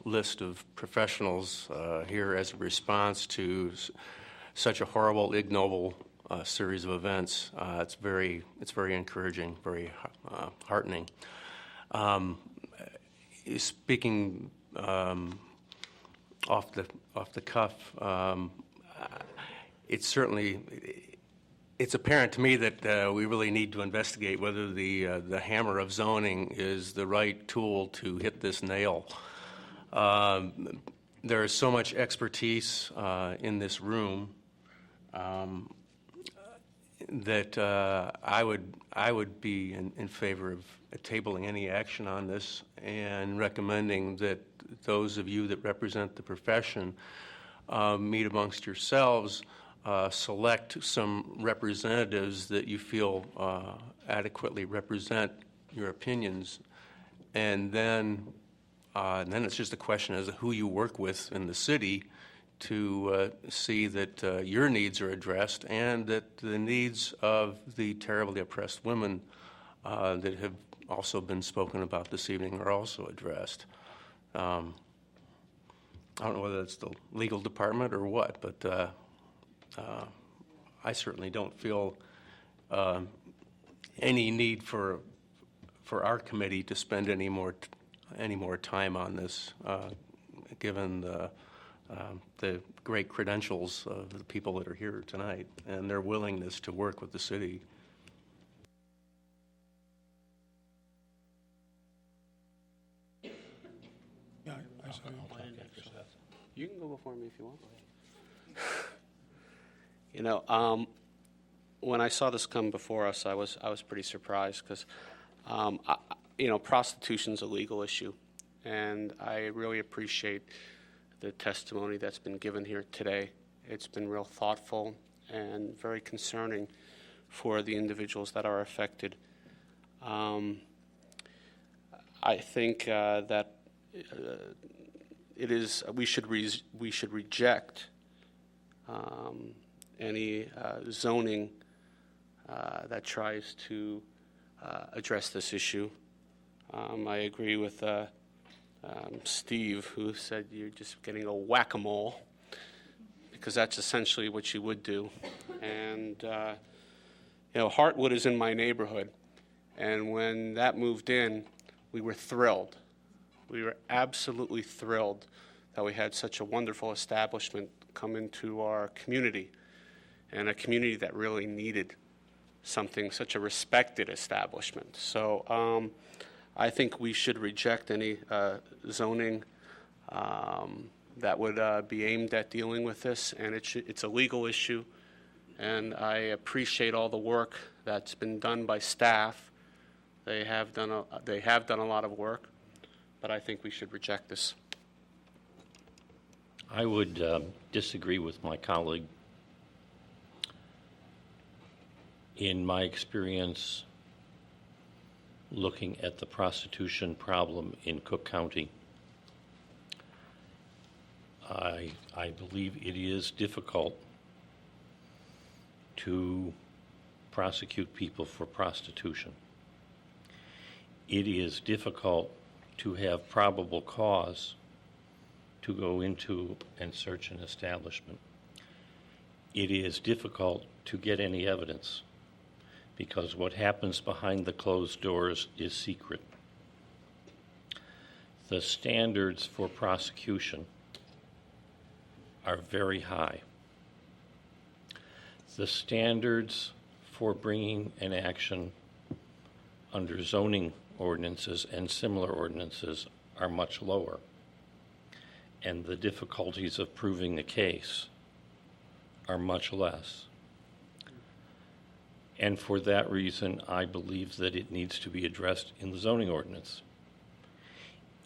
list of professionals here as a response to such a horrible, ignoble series of events. It's very encouraging, very heartening. Speaking off the cuff, it's certainly it's apparent to me that we really need to investigate whether the hammer of zoning is the right tool to hit this nail. There is so much expertise in this room that I would be in favor of tabling any action on this and recommending that those of you that represent the profession meet amongst yourselves, select some representatives that you feel adequately represent your opinions, and then it's just a question as to who you work with in the city to see that your needs are addressed and that the needs of the terribly oppressed women that have also been spoken about this evening are also addressed. I don't know whether it's the legal department or what, but I certainly don't feel any need for our committee to spend any more time on this, given the great credentials of the people that are here tonight and their willingness to work with the city. Yeah, I saw you. You can go before me if you want. You know, when I saw this come before us, I was pretty surprised because, you know, prostitution's a legal issue, and I really appreciate the testimony that's been given here today. It's been real thoughtful and very concerning for the individuals that are affected. I think that we should reject any zoning that tries to address this issue. I agree with Steve, who said you're just getting a whack-a-mole, because that's essentially what you would do. And you know, Hartwood is in my neighborhood, and when that moved in, we were thrilled. We were absolutely thrilled that we had such a wonderful establishment come into our community, and a community that really needed something, such a respected establishment. So I think we should reject any zoning that would be aimed at dealing with this, and it's a legal issue, and I appreciate all the work that's been done by staff. They have done a lot of work, but I think we should reject this. I would disagree with my colleague. In my experience looking at the prostitution problem in Cook County, I believe it is difficult to prosecute people for prostitution. It is difficult to have probable cause to go into and search an establishment. It is difficult to get any evidence because what happens behind the closed doors is secret. The standards for prosecution are very high. The standards for bringing an action under zoning ordinances and similar ordinances are much lower, and the difficulties of proving the case are much less. And for that reason, I believe that it needs to be addressed in the zoning ordinance.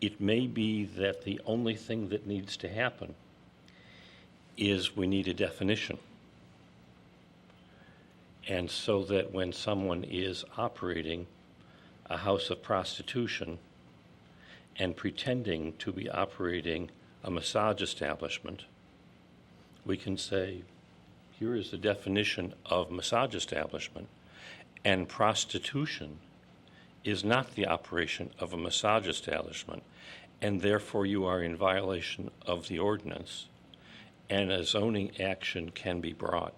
It may be that the only thing that needs to happen is we need a definition. And so that when someone is operating a house of prostitution and pretending to be operating a massage establishment, we can say, here is the definition of massage establishment, and prostitution is not the operation of a massage establishment, and therefore you are in violation of the ordinance, and a zoning action can be brought.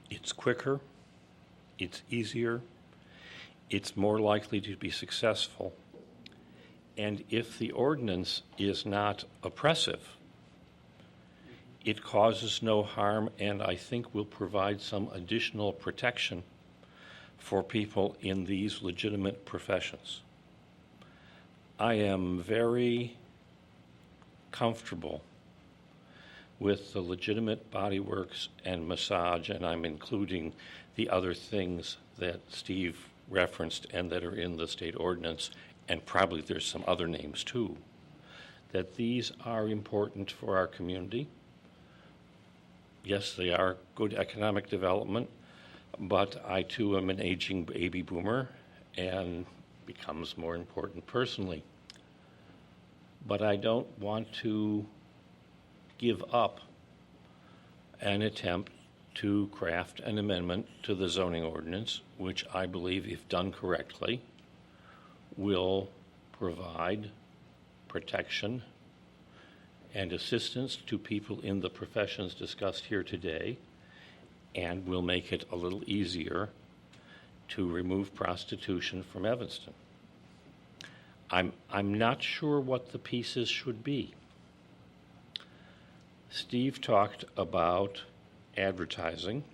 It's quicker, it's easier, it's more likely to be successful, and if the ordinance is not oppressive, It causes no harm, and I think will provide some additional protection for people in these legitimate professions. I am very comfortable with the legitimate bodyworks and massage, and I'm including the other things that Steve referenced and that are in the state ordinance, and probably there's some other names too, that these are important for our community. Yes, they are good economic development, but I too am an aging baby boomer and becomes more important personally. But I don't want to give up an attempt to craft an amendment to the zoning ordinance, which I believe, if done correctly, will provide protection and assistance to people in the professions discussed here today, and will make it a little easier to remove prostitution from Evanston. I'm not sure what the pieces should be. Steve talked about advertising,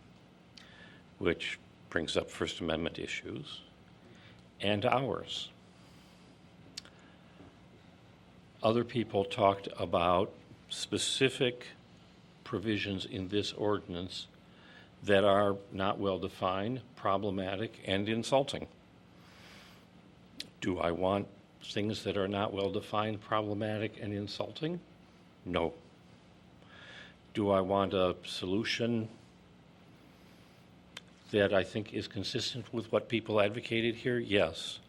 which brings up First Amendment issues, and hours. Other people talked about specific provisions in this ordinance that are not well defined, problematic, and insulting. Do I want things that are not well defined, problematic, and insulting? No. Do I want a solution that I think is consistent with what people advocated here? Yes.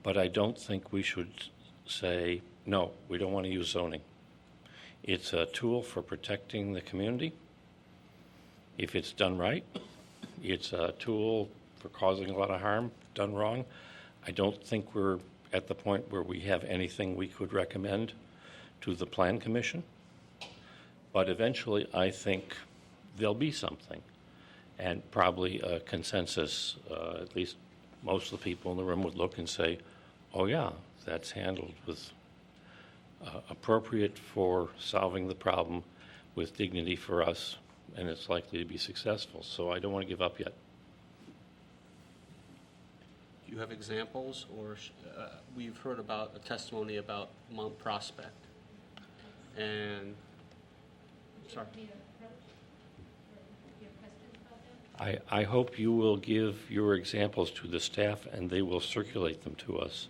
But I don't think we should say, no, we don't want to use zoning. It's a tool for protecting the community. If it's done right, it's a tool for causing a lot of harm, done wrong. I don't think we're at the point where we have anything we could recommend to the Plan Commission. But eventually, I think there'll be something, and probably a consensus. At least most of the people in the room would look and say, oh yeah, that's handled with appropriate for solving the problem with dignity for us, and it's likely to be successful. So I don't want to give up yet. Do you have examples, or we've heard about a testimony about Mount Prospect, and sorry. I hope you will give your examples to the staff and they will circulate them to us.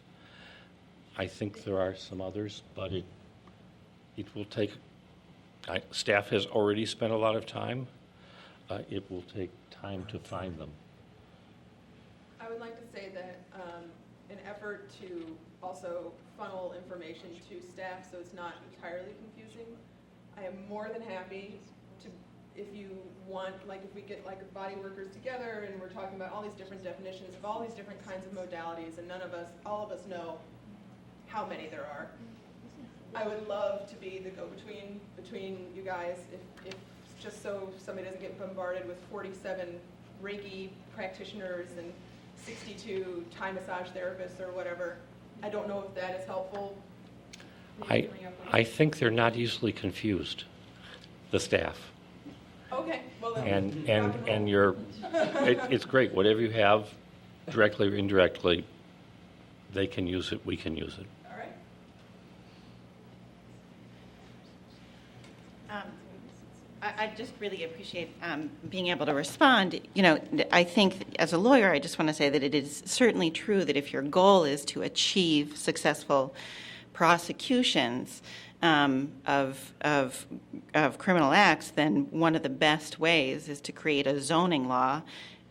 I think there are some others, but it will take, staff has already spent a lot of time. It will take time to find them. I would like to say that an effort to also funnel information to staff so it's not entirely confusing, I am more than happy to, if you want, like if we get like body workers together and we're talking about all these different definitions of all these different kinds of modalities, and all of us know how many there are. I would love to be the go-between between you guys, if just so somebody doesn't get bombarded with 47 Reiki practitioners and 62 Thai massage therapists or whatever. I don't know if that is helpful. I think they're not easily confused, the staff. Okay, well then. And it's great. Whatever you have, directly or indirectly, they can use it, we can use it. All right. I just really appreciate being able to respond. You know, I think as a lawyer, I just want to say that it is certainly true that if your goal is to achieve successful prosecutions of criminal acts, then one of the best ways is to create a zoning law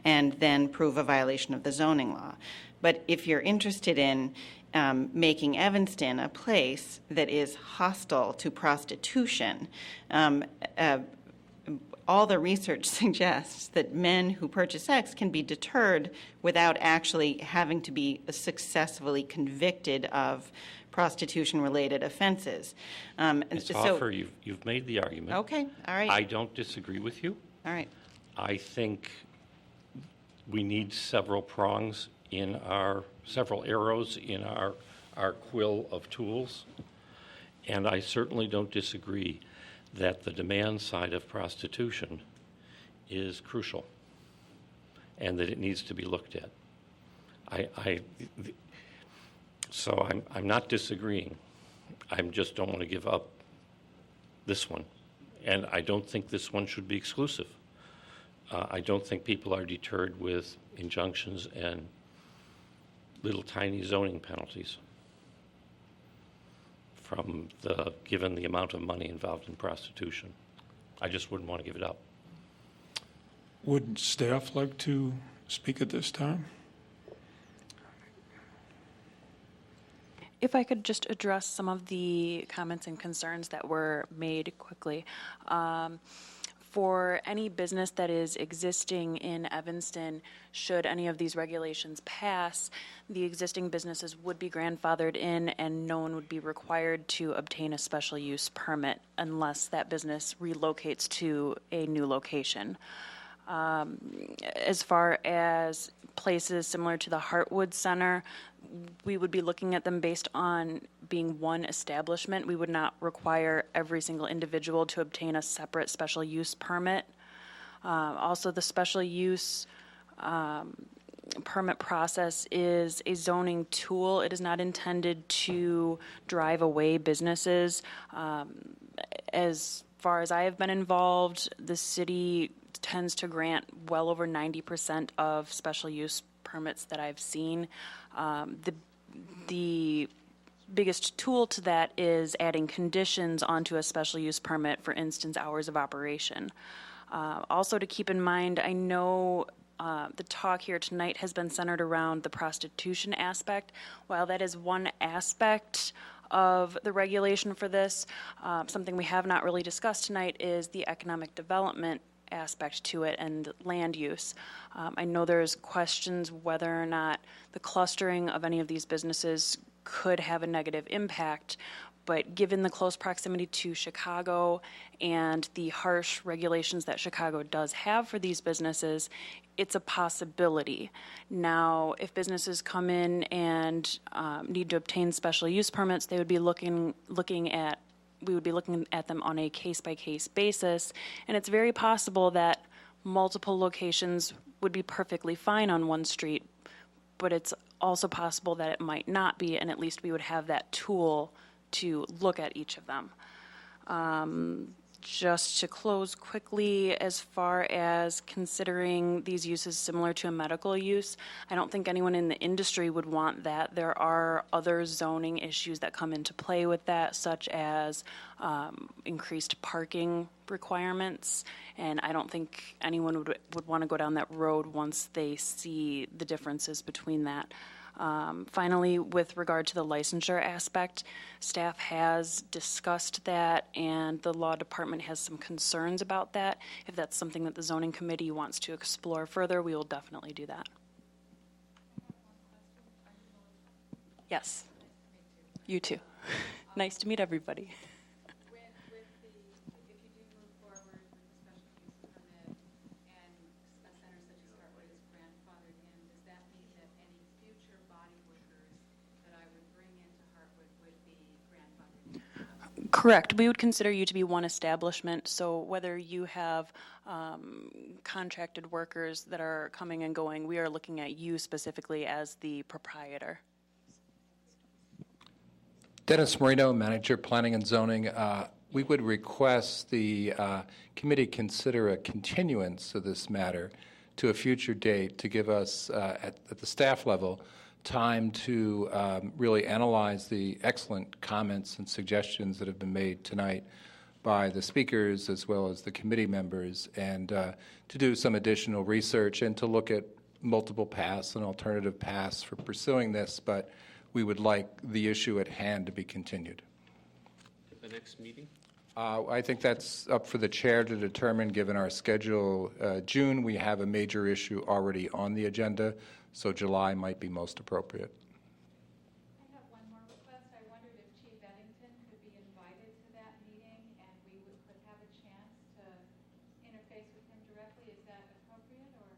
and then prove a violation of the zoning law. But if you're interested in making Evanston a place that is hostile to prostitution, all the research suggests that men who purchase sex can be deterred without actually having to be successfully convicted of prostitution-related offenses. Ms. Hoffer, you've made the argument. Okay, all right. I don't disagree with you. All right. I think we need several prongs in several arrows in our quill of tools, and I certainly don't disagree that the demand side of prostitution is crucial and that it needs to be looked at. So I'm not disagreeing. I just don't want to give up this one. And I don't think this one should be exclusive. I don't think people are deterred with injunctions and little tiny zoning penalties given the amount of money involved in prostitution. I just wouldn't want to give it up. Would staff like to speak at this time? If I could just address some of the comments and concerns that were made quickly. For any business that is existing in Evanston, should any of these regulations pass, the existing businesses would be grandfathered in and no one would be required to obtain a special use permit unless that business relocates to a new location. As far as places similar to the Heartwood Center, we would be looking at them based on being one establishment. We would not require every single individual to obtain a separate special use permit. Also, the special use permit process is a zoning tool. It is not intended to drive away businesses. As far as I have been involved, the city tends to grant well over 90% of special use permits that I've seen. The biggest tool to that is adding conditions onto a special use permit, for instance, hours of operation. Also to keep in mind, I know the talk here tonight has been centered around the prostitution aspect. While that is one aspect of the regulation for this, something we have not really discussed tonight is the economic development aspect to it and land use. I know there's questions whether or not the clustering of any of these businesses could have a negative impact, but given the close proximity to Chicago and the harsh regulations that Chicago does have for these businesses, it's a possibility. Now, if businesses come in and need to obtain special use permits, they would be looking at them on a case-by-case basis, and it's very possible that multiple locations would be perfectly fine on one street, but it's also possible that it might not be, and at least we would have that tool to look at each of them. Just to close quickly, as far as considering these uses similar to a medical use, I don't think anyone in the industry would want that. There are other zoning issues that come into play with that, such as increased parking requirements, and I don't think anyone would want to go down that road once they see the differences between that. Finally, with regard to the licensure aspect, staff has discussed that and the law department has some concerns about that. If that's something that the zoning committee wants to explore further, we will definitely do that. Yes, you too. Nice to meet everybody. Correct. We would consider you to be one establishment, so whether you have contracted workers that are coming and going, we are looking at you specifically as the proprietor. Dennis Marino, Manager, Planning and Zoning. We would request the committee consider a continuance of this matter to a future date to give us, at the staff level, time to really analyze the excellent comments and suggestions that have been made tonight by the speakers as well as the committee members, and to do some additional research and to look at multiple paths and alternative paths for pursuing this, but we would like the issue at hand to be continued. At the next meeting? I think that's up for the chair to determine, given our schedule. June, we have a major issue already on the agenda, so July might be most appropriate. I have one more request. I wondered if Chief Eddington could be invited to that meeting and we could have a chance to interface with him directly. Is that appropriate? Or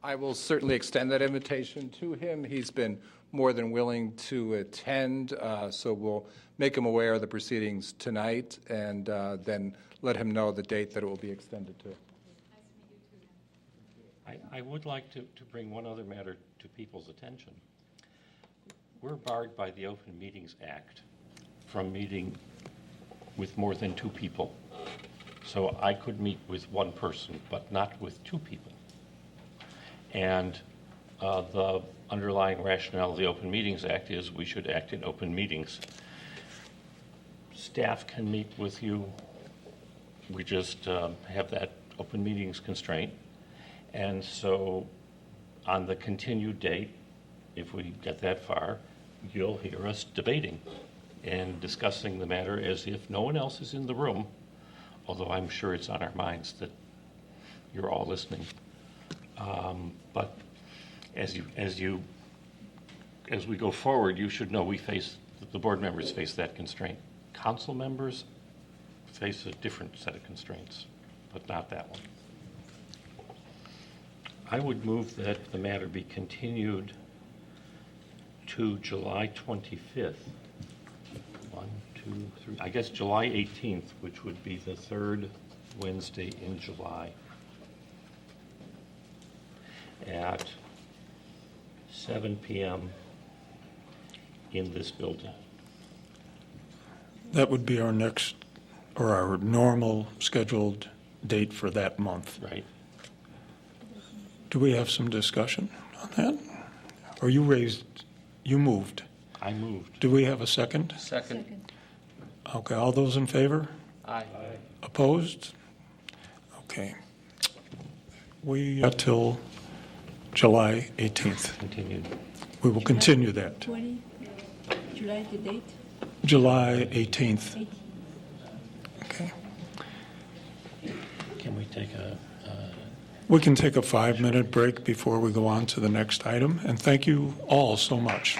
I will certainly extend that invitation to him. He's been more than willing to attend, so we'll make him aware of the proceedings tonight and then let him know the date that it will be extended to. I would like to bring one other matter to people's attention. We're barred by the Open Meetings Act from meeting with more than 2 people. So I could meet with 1 person, but not with 2 people. And the underlying rationale of the Open Meetings Act is we should act in open meetings. Staff can meet with you. We just have that open meetings constraint. And so on the continued date, if we get that far, you'll hear us debating and discussing the matter as if no one else is in the room, although I'm sure it's on our minds that you're all listening. But as we go forward, you should know the board members face that constraint. Council members face a different set of constraints, but not that one. I would move that the matter be continued to July 25th. 1, 2, 3, I guess July 18th, which would be the 3rd Wednesday in July, at 7 p.m. in this building. That would be our next, or our normal scheduled date for that month. Right. Do we have some discussion on that? Or you moved? I moved. Do we have a second? Second. Okay, all those in favor? Aye. Opposed? Okay. We got till July 18th. Continued. We will continue that. July the date? July 18th. Okay. Can we take a... We can take a 5-minute break before we go on to the next item, and thank you all so much.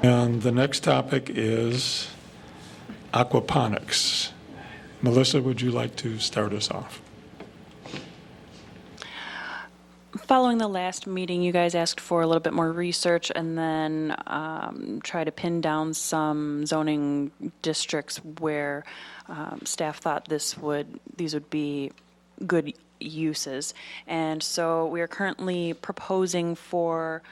And the next topic is aquaponics. Melissa, would you like to start us off? Following the last meeting, you guys asked for a little bit more research and then try to pin down some zoning districts where staff thought these would be good uses. And so we are currently proposing for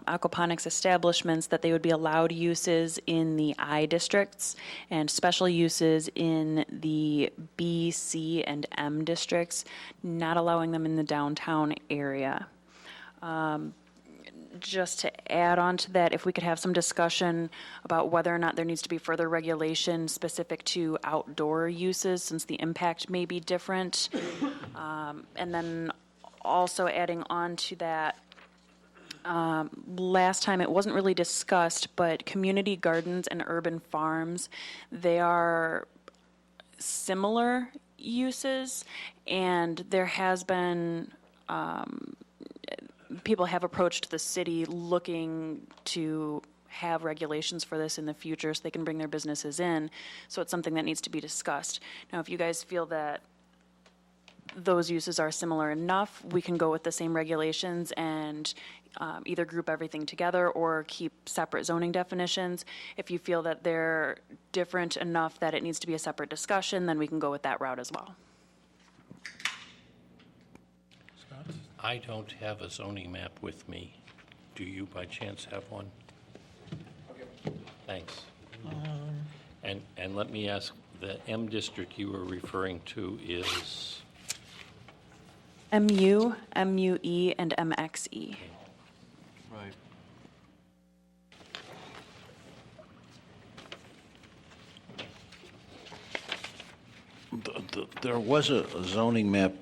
aquaponics establishments that they would be allowed uses in the I districts and special uses in the B, C, and M districts, not allowing them in the downtown area. Just to add on to that, if we could have some discussion about whether or not there needs to be further regulation specific to outdoor uses, since the impact may be different. And then also adding on to that, last time it wasn't really discussed, but community gardens and urban farms, they are similar uses, and there has been people have approached the city looking to have regulations for this in the future so they can bring their businesses in. So it's something that needs to be discussed. Now, if you guys feel that those uses are similar enough, we can go with the same regulations and either group everything together or keep separate zoning definitions. If you feel that they're different enough that it needs to be a separate discussion, then we can go with that route as well. I don't have a zoning map with me. Do you by chance have one? Thanks. And let me ask, the M district you were referring to is? MU, MUE, and MXE. Right. There was a zoning map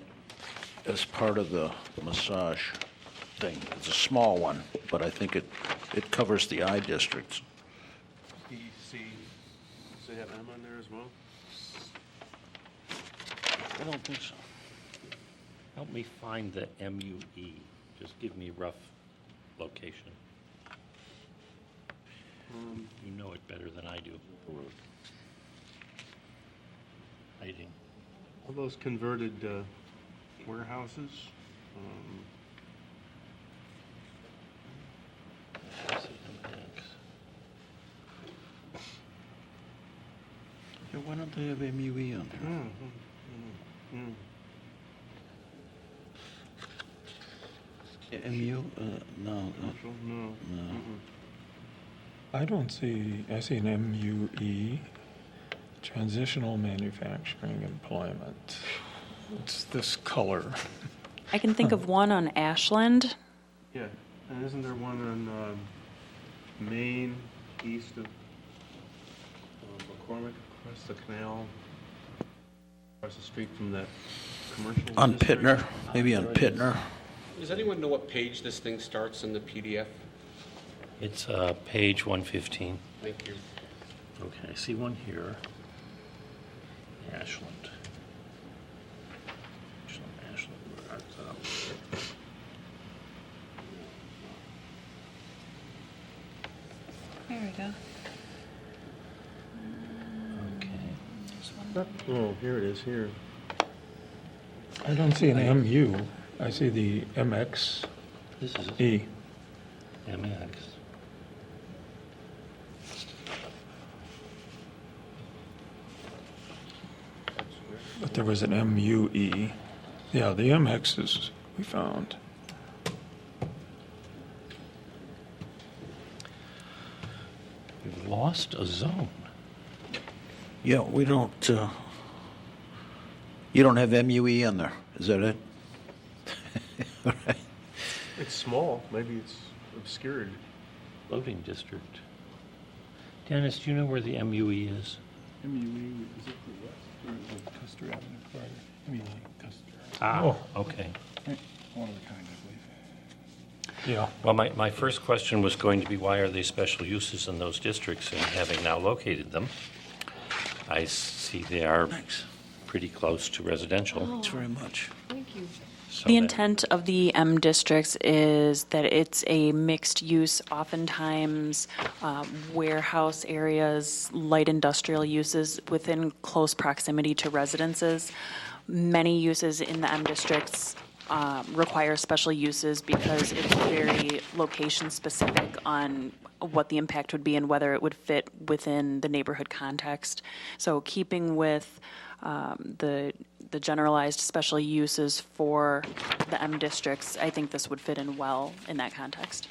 as part of the massage thing. It's a small one, but I think it covers the I districts. B, C, does it have M on there as well? I don't think so. Help me find the MUE. Just give me rough. location? You know it better than I do. Hiding. All those converted warehouses. Yeah, why don't they have MUE on there? MU? No. No. I don't see, I see an MUE, transitional manufacturing employment. It's this color. I can think of one on Ashland. Yeah, and isn't there one on Maine, east of McCormick, across the canal, across the street from that commercial On district? Pittner, maybe on Pittner. Does anyone know what page this thing starts in the PDF? It's page 115. Thank you. Okay, I see one here. Ashland. Ashland, where it's up. There we go. Oh, here it is, here. I don't see an MU. I see the MX. This is E. MX. But there was an MUE. Yeah, the MXs we found. We've lost a zone. Yeah, we don't, you don't have MUE on there, is that it? All right. It's small, maybe it's obscured. Loading district. Dennis, do you know where the MUE is? MUE, is it the west or the Custer Avenue part? I mean, like Custer. Ah, okay. One of the kind, I believe. Yeah. Well, my first question was going to be, why are they special uses in those districts? And having now located them, I see they are pretty close to residential. Thanks very much. Thank you. So The that- intent of the M districts is that it's a mixed use, oftentimes warehouse areas, light industrial uses within close proximity to residences. Many uses in the M districts require special uses because it's very location specific on what the impact would be and whether it would fit within the neighborhood context. So keeping with the generalized special uses for the M districts, I think this would fit in well in that context.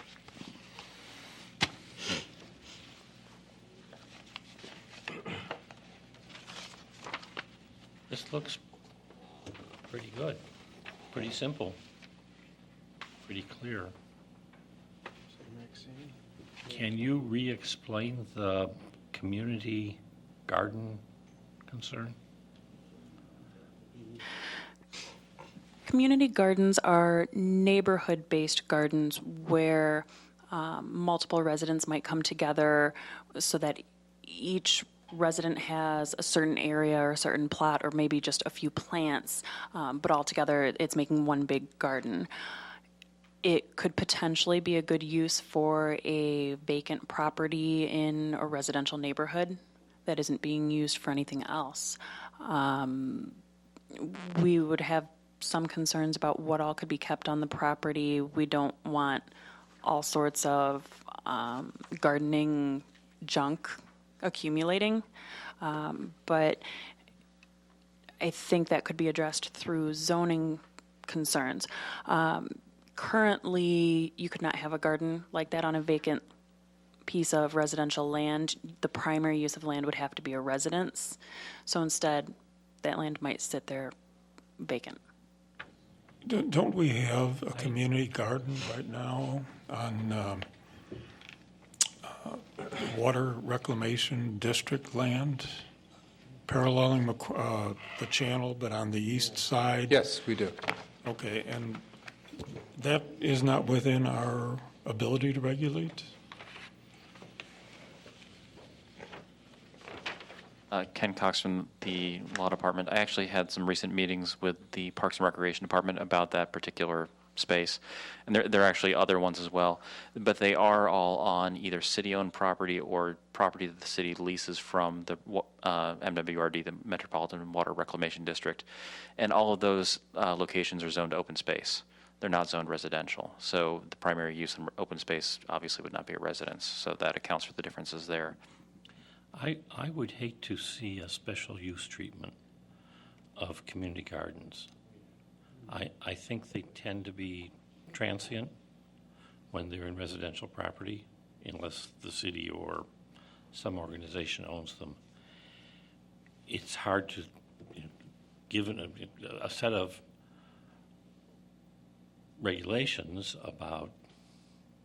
This looks pretty good, pretty simple, pretty clear. Can you re-explain the community garden concern? Community gardens are neighborhood-based gardens where multiple residents might come together so that each resident has a certain area or a certain plot or maybe just a few plants, but altogether it's making one big garden. It could potentially be a good use for a vacant property in a residential neighborhood that isn't being used for anything else. We would have some concerns about what all could be kept on the property. We don't want all sorts of gardening junk accumulating, but I think that could be addressed through zoning concerns. Currently, you could not have a garden like that on a vacant piece of residential land. The primary use of land would have to be a residence. So instead, that land might sit there vacant. Don't we have a community garden right now on water reclamation district land, paralleling the channel, but on the east side? Yes, we do. Okay, and that is not within our ability to regulate? Ken Cox from the Law Department. I actually had some recent meetings with the Parks and Recreation Department about that particular space, and there are actually other ones as well, but they are all on either city-owned property or property that the city leases from the MWRD, the Metropolitan Water Reclamation District, and all of those locations are zoned open space. They're not zoned residential, so the primary use in open space obviously would not be a residence, so that accounts for the differences there. I would hate to see a special use treatment of community gardens. I think they tend to be transient when they're in residential property, unless the city or some organization owns them. It's hard to, given a set of regulations about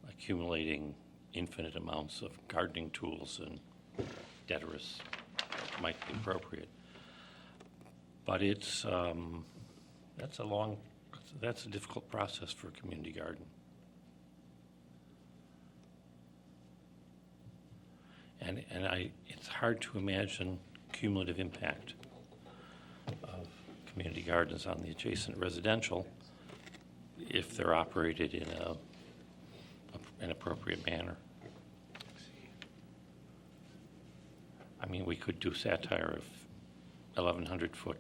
accumulating infinite amounts of gardening tools and detritus might be appropriate. But it's that's a difficult process for a community garden. And it's hard to imagine cumulative impact of community gardens on the adjacent residential if they're operated in an appropriate manner. I mean, we could do satire of 1,100-foot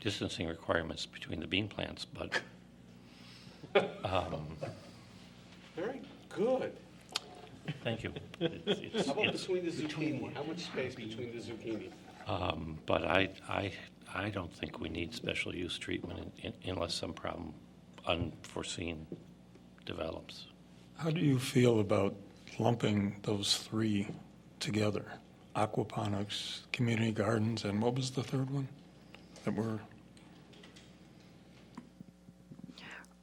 distancing requirements between the bean plants, but Very good. thank you. How about between the zucchini? How much space between the zucchini? But I don't think we need special use treatment unless some problem unforeseen develops. How do you feel about lumping those three together? Aquaponics, community gardens, and what was the third one that were?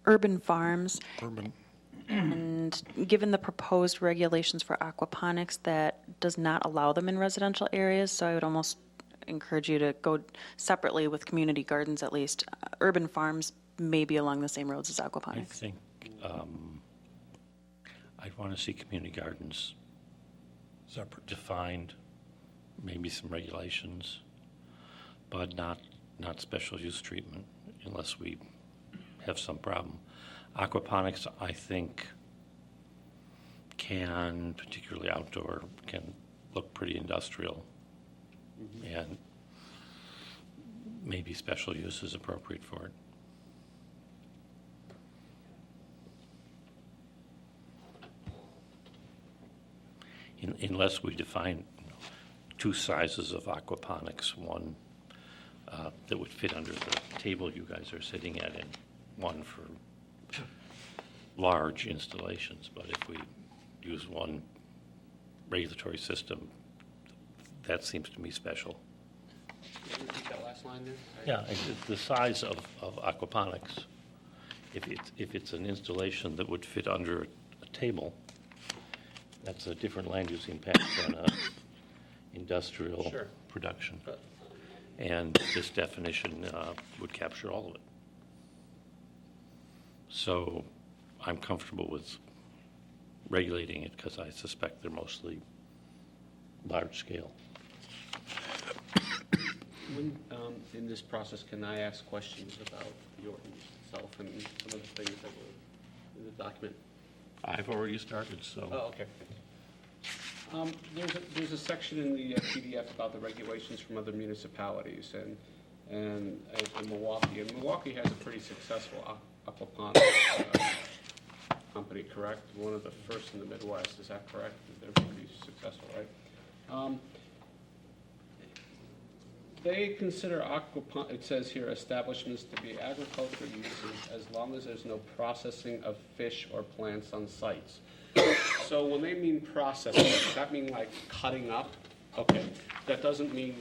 Urban farms. Urban. And given the proposed regulations for aquaponics, that does not allow them in residential areas, so I would almost encourage you to go separately with community gardens at least. Urban farms may be along the same roads as aquaponics. I think I'd want to see community gardens separate, defined, maybe some regulations, but not special use treatment unless we have some problem. Aquaponics, I think, can, particularly outdoor, can look pretty industrial, and maybe special use is appropriate for it. Unless we define two sizes of aquaponics, one that would fit under the table you guys are sitting at, and one for large installations. But if we use one regulatory system, that seems to me special. Can you repeat that last line there? Yeah, the size of aquaponics, if it's an installation that would fit under a table, that's a different land use impact than a industrial production. And this definition would capture all of it. So I'm comfortable with regulating it because I suspect they're mostly large scale. When, in this process, can I ask questions about the ordinance itself and some of the things that were in the document? I've already started, so. Oh, okay. There's a section in the PDF about the regulations from other municipalities and Milwaukee. And Milwaukee has a pretty successful aquaponics company, correct? One of the first in the Midwest, is that correct? They're pretty successful, right? They consider it says here, establishments to be agricultural uses as long as there's no processing of fish or plants on sites. So when they mean processing, does that mean like cutting up? Okay. That doesn't mean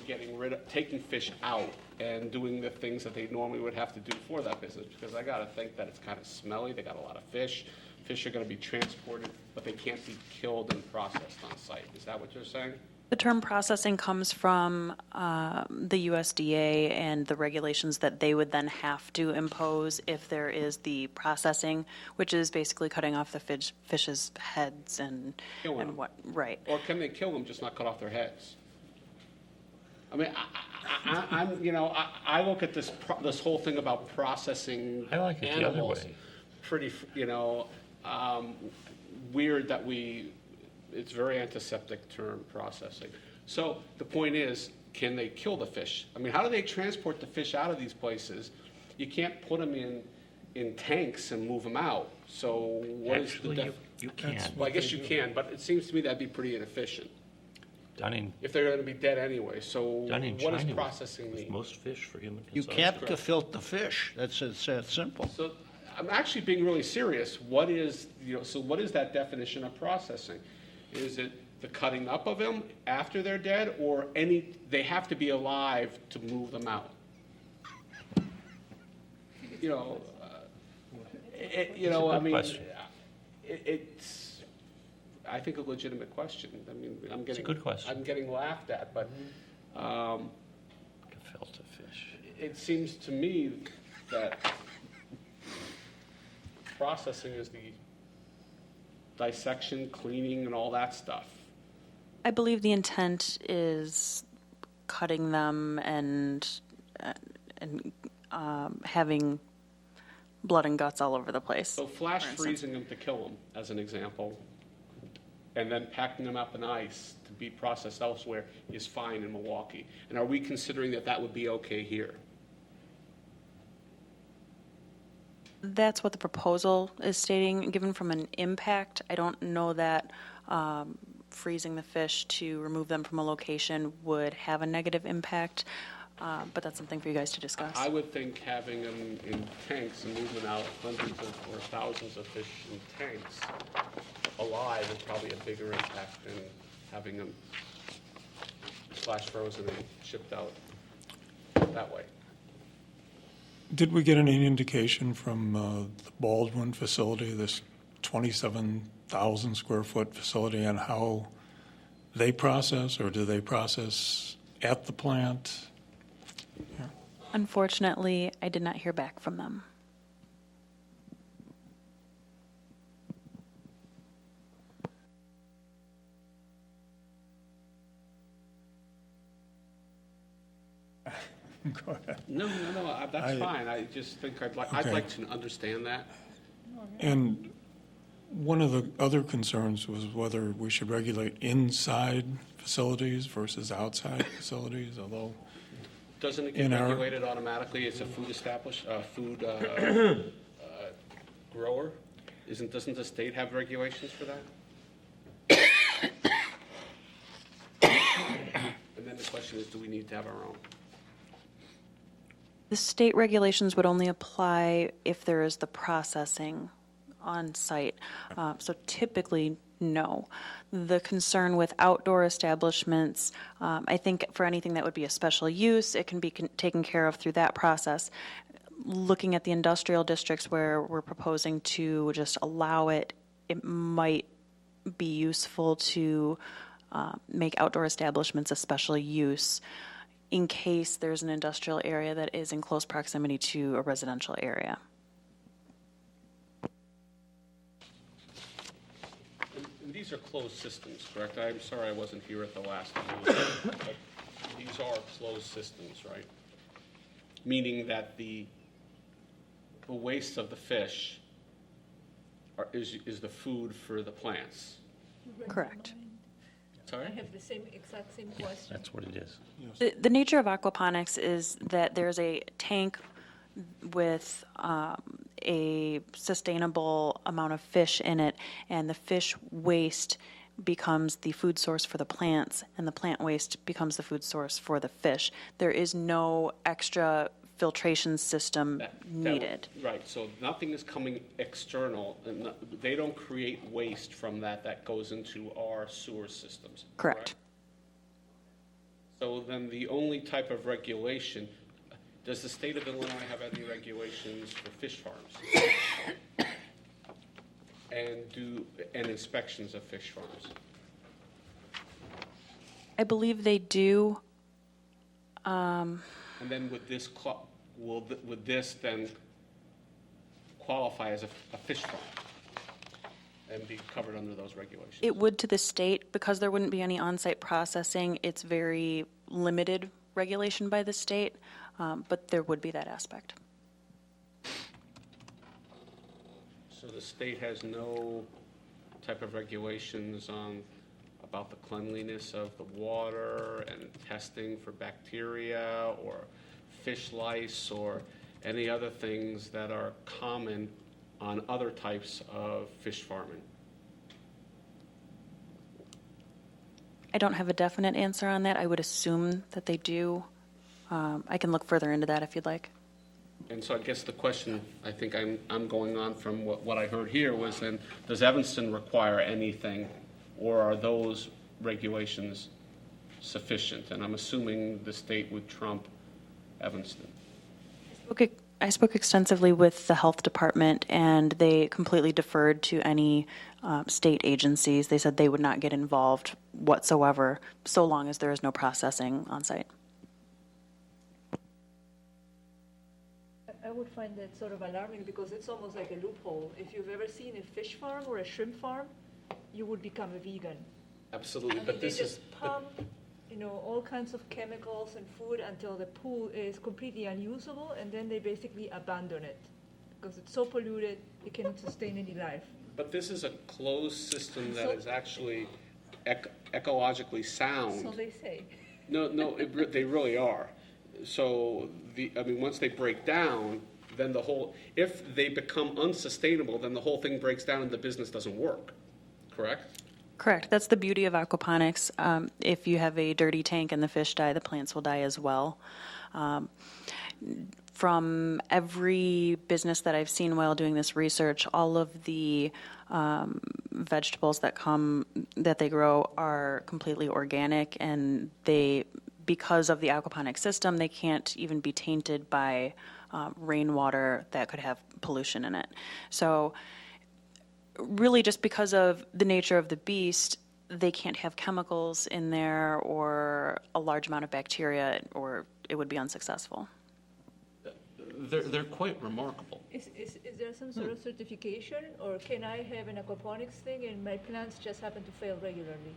taking fish out and doing the things that they normally would have to do for that business, because I got to think that it's kind of smelly. They got a lot of fish. Fish are going to be transported, but they can't be killed and processed on site. Is that what you're saying? The term processing comes from the USDA and the regulations that they would then have to impose if there is the processing, which is basically cutting off the fish's heads and Killing them. what, right. Or can they kill them, just not cut off their heads? I mean, I look at this whole thing about processing I like it the other animals way. pretty, weird that it's very antiseptic term, processing. So the point is, can they kill the fish? I mean, how do they transport the fish out of these places? You can't put them in tanks and move them out. So what is Actually, the you can. Well, I guess you can, but it seems to me that'd be pretty inefficient Done in, if they're going to be dead anyway. So done in what China does processing with mean? most fish for human You consumption. can't gefilte fish. It's that simple. So I'm actually being really serious. What is that definition of processing? Is it the cutting up of them after they're dead, or they have to be alive to move them out? I mean, question. it's, I think, a legitimate question. I mean, It's a good question. I'm getting laughed at, but Gefilte fish. it seems to me that processing is the dissection, cleaning, and all that stuff. I believe the intent is cutting them and having blood and guts all over the place. So flash freezing them to kill them, as an example, and then packing them up in ice to be processed elsewhere is fine in Milwaukee. And are we considering that would be okay here? That's what the proposal is stating. Given from an impact, I don't know that freezing the fish to remove them from a location would have a negative impact, but that's something for you guys to discuss. I would think having them in tanks and moving out hundreds or thousands of fish in tanks alive is probably a bigger impact than having them flash frozen and shipped out that way. Did we get any indication from the Baldwin facility, this 27,000 square foot facility, on how they process, or do they process at the plant? Yeah. Unfortunately, I did not hear back from them. Go ahead. No, that's fine. I just think I'd Okay. like to understand that. And one of the other concerns was whether we should regulate inside facilities versus outside facilities, although Doesn't it get in our- regulated automatically? It's a food grower. Doesn't the state have regulations for that? And then the question is, do we need to have our own? The state regulations would only apply if there is the processing on site. So typically, no. The concern with outdoor establishments, I think for anything that would be a special use, it can be taken care of through that process. Looking at the industrial districts where we're proposing to just allow it, it might be useful to make outdoor establishments a special use in case there's an industrial area that is in close proximity to a residential area. And these are closed systems, correct? I'm sorry I wasn't here at the last meeting, but these are closed systems, right? Meaning that the waste of the fish is the food for the plants. Correct. Sorry? I have the exact same question. That's what it is. The nature of aquaponics is that there's a tank with a sustainable amount of fish in it, and the fish waste becomes the food source for the plants, and the plant waste becomes the food source for the fish. There is no extra filtration system needed. Right, so nothing is coming external, and they don't create waste from that goes into our sewer systems. Correct. So then the only type of regulation, does the state of Illinois have any regulations for fish farms? And inspections of fish farms? I believe they do. And then would this then qualify as a fish farm and be covered under those regulations? It would to the state, because there wouldn't be any on-site processing. It's very limited regulation by the state, but there would be that aspect. So the state has no type of regulations on, about the cleanliness of the water and testing for bacteria or fish lice or any other things that are common on other types of fish farming? I don't have a definite answer on that. I would assume that they do. I can look further into that if you'd like. And so I guess the question I think I'm going on from what I heard here was then, does Evanston require anything, or are those regulations sufficient? And I'm assuming the state would trump Evanston. I spoke extensively with the health department, and they completely deferred to any state agencies. They said they would not get involved whatsoever so long as there is no processing on site. I would find that sort of alarming because it's almost like a loophole. If you've ever seen a fish farm or a shrimp farm, you would become a vegan. Absolutely, I but mean, this they is just pump, all kinds of chemicals and food until the pool is completely unusable, and then they basically abandon it because it's so polluted it cannot sustain any life. But this is a closed system that is actually ecologically sound. So they say. No, they really are. So once they break down, then if they become unsustainable, then the whole thing breaks down and the business doesn't work. Correct? Correct. That's the beauty of aquaponics. If you have a dirty tank and the fish die, the plants will die as well. From every business that I've seen while doing this research, all of the vegetables that they grow are completely organic, and because of the aquaponic system, they can't even be tainted by rainwater that could have pollution in it. So really, just because of the nature of the beast, they can't have chemicals in there or a large amount of bacteria, or it would be unsuccessful. They're quite remarkable. Is there some sort of certification, or can I have an aquaponics thing and my plants just happen to fail regularly?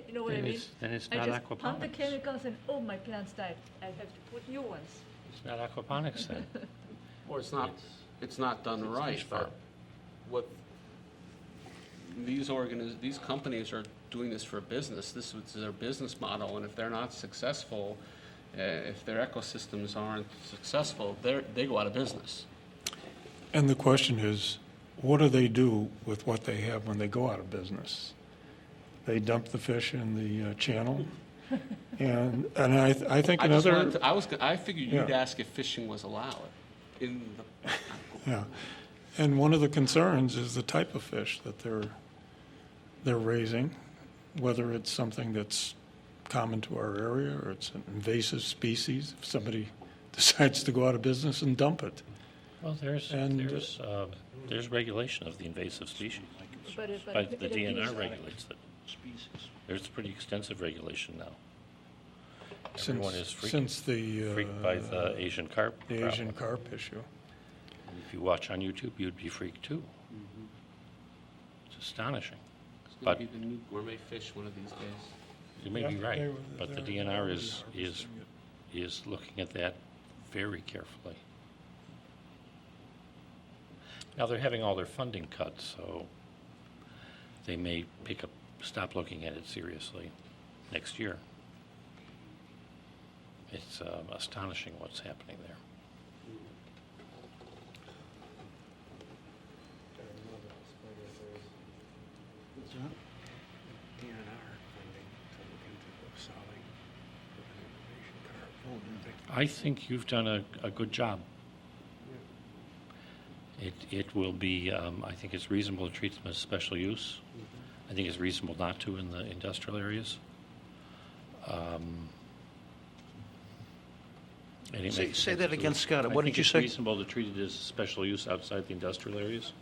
You know what I mean? Then it's I not just pump the aquaponics. chemicals and my plants died. I have to put new ones. It's not aquaponics then. Or it's not done right. But what these companies are doing this for business. This is their business model, and if they're not successful, if their ecosystems aren't successful, they go out of business. And the question is, what do they do with what they have when they go out of business? They dump the fish in the channel, and I think another. I figured you'd ask if fishing was allowed in the. Yeah, and one of the concerns is the type of fish that they're raising, whether it's something that's common to our area or it's an invasive species. If somebody decides to go out of business and dump it. Well, there's regulation of the invasive species. But The DNR regulates it. There's pretty extensive regulation now. Everyone is freaked by the Asian carp The problem. Asian carp issue. And if you watch on YouTube, you'd be freaked too. It's astonishing. It's going to be the new gourmet fish one of these days. You may be right, but the DNR is looking at that very carefully. Now they're having all their funding cut, so they may stop looking at it seriously next year. It's astonishing what's happening there. I think you've done a good job. It will be, I think it's reasonable to treat them as special use. I think it's reasonable not to in the industrial areas. Say that again, Scott. What did you say? I think it's reasonable to treat it as special use outside the industrial areas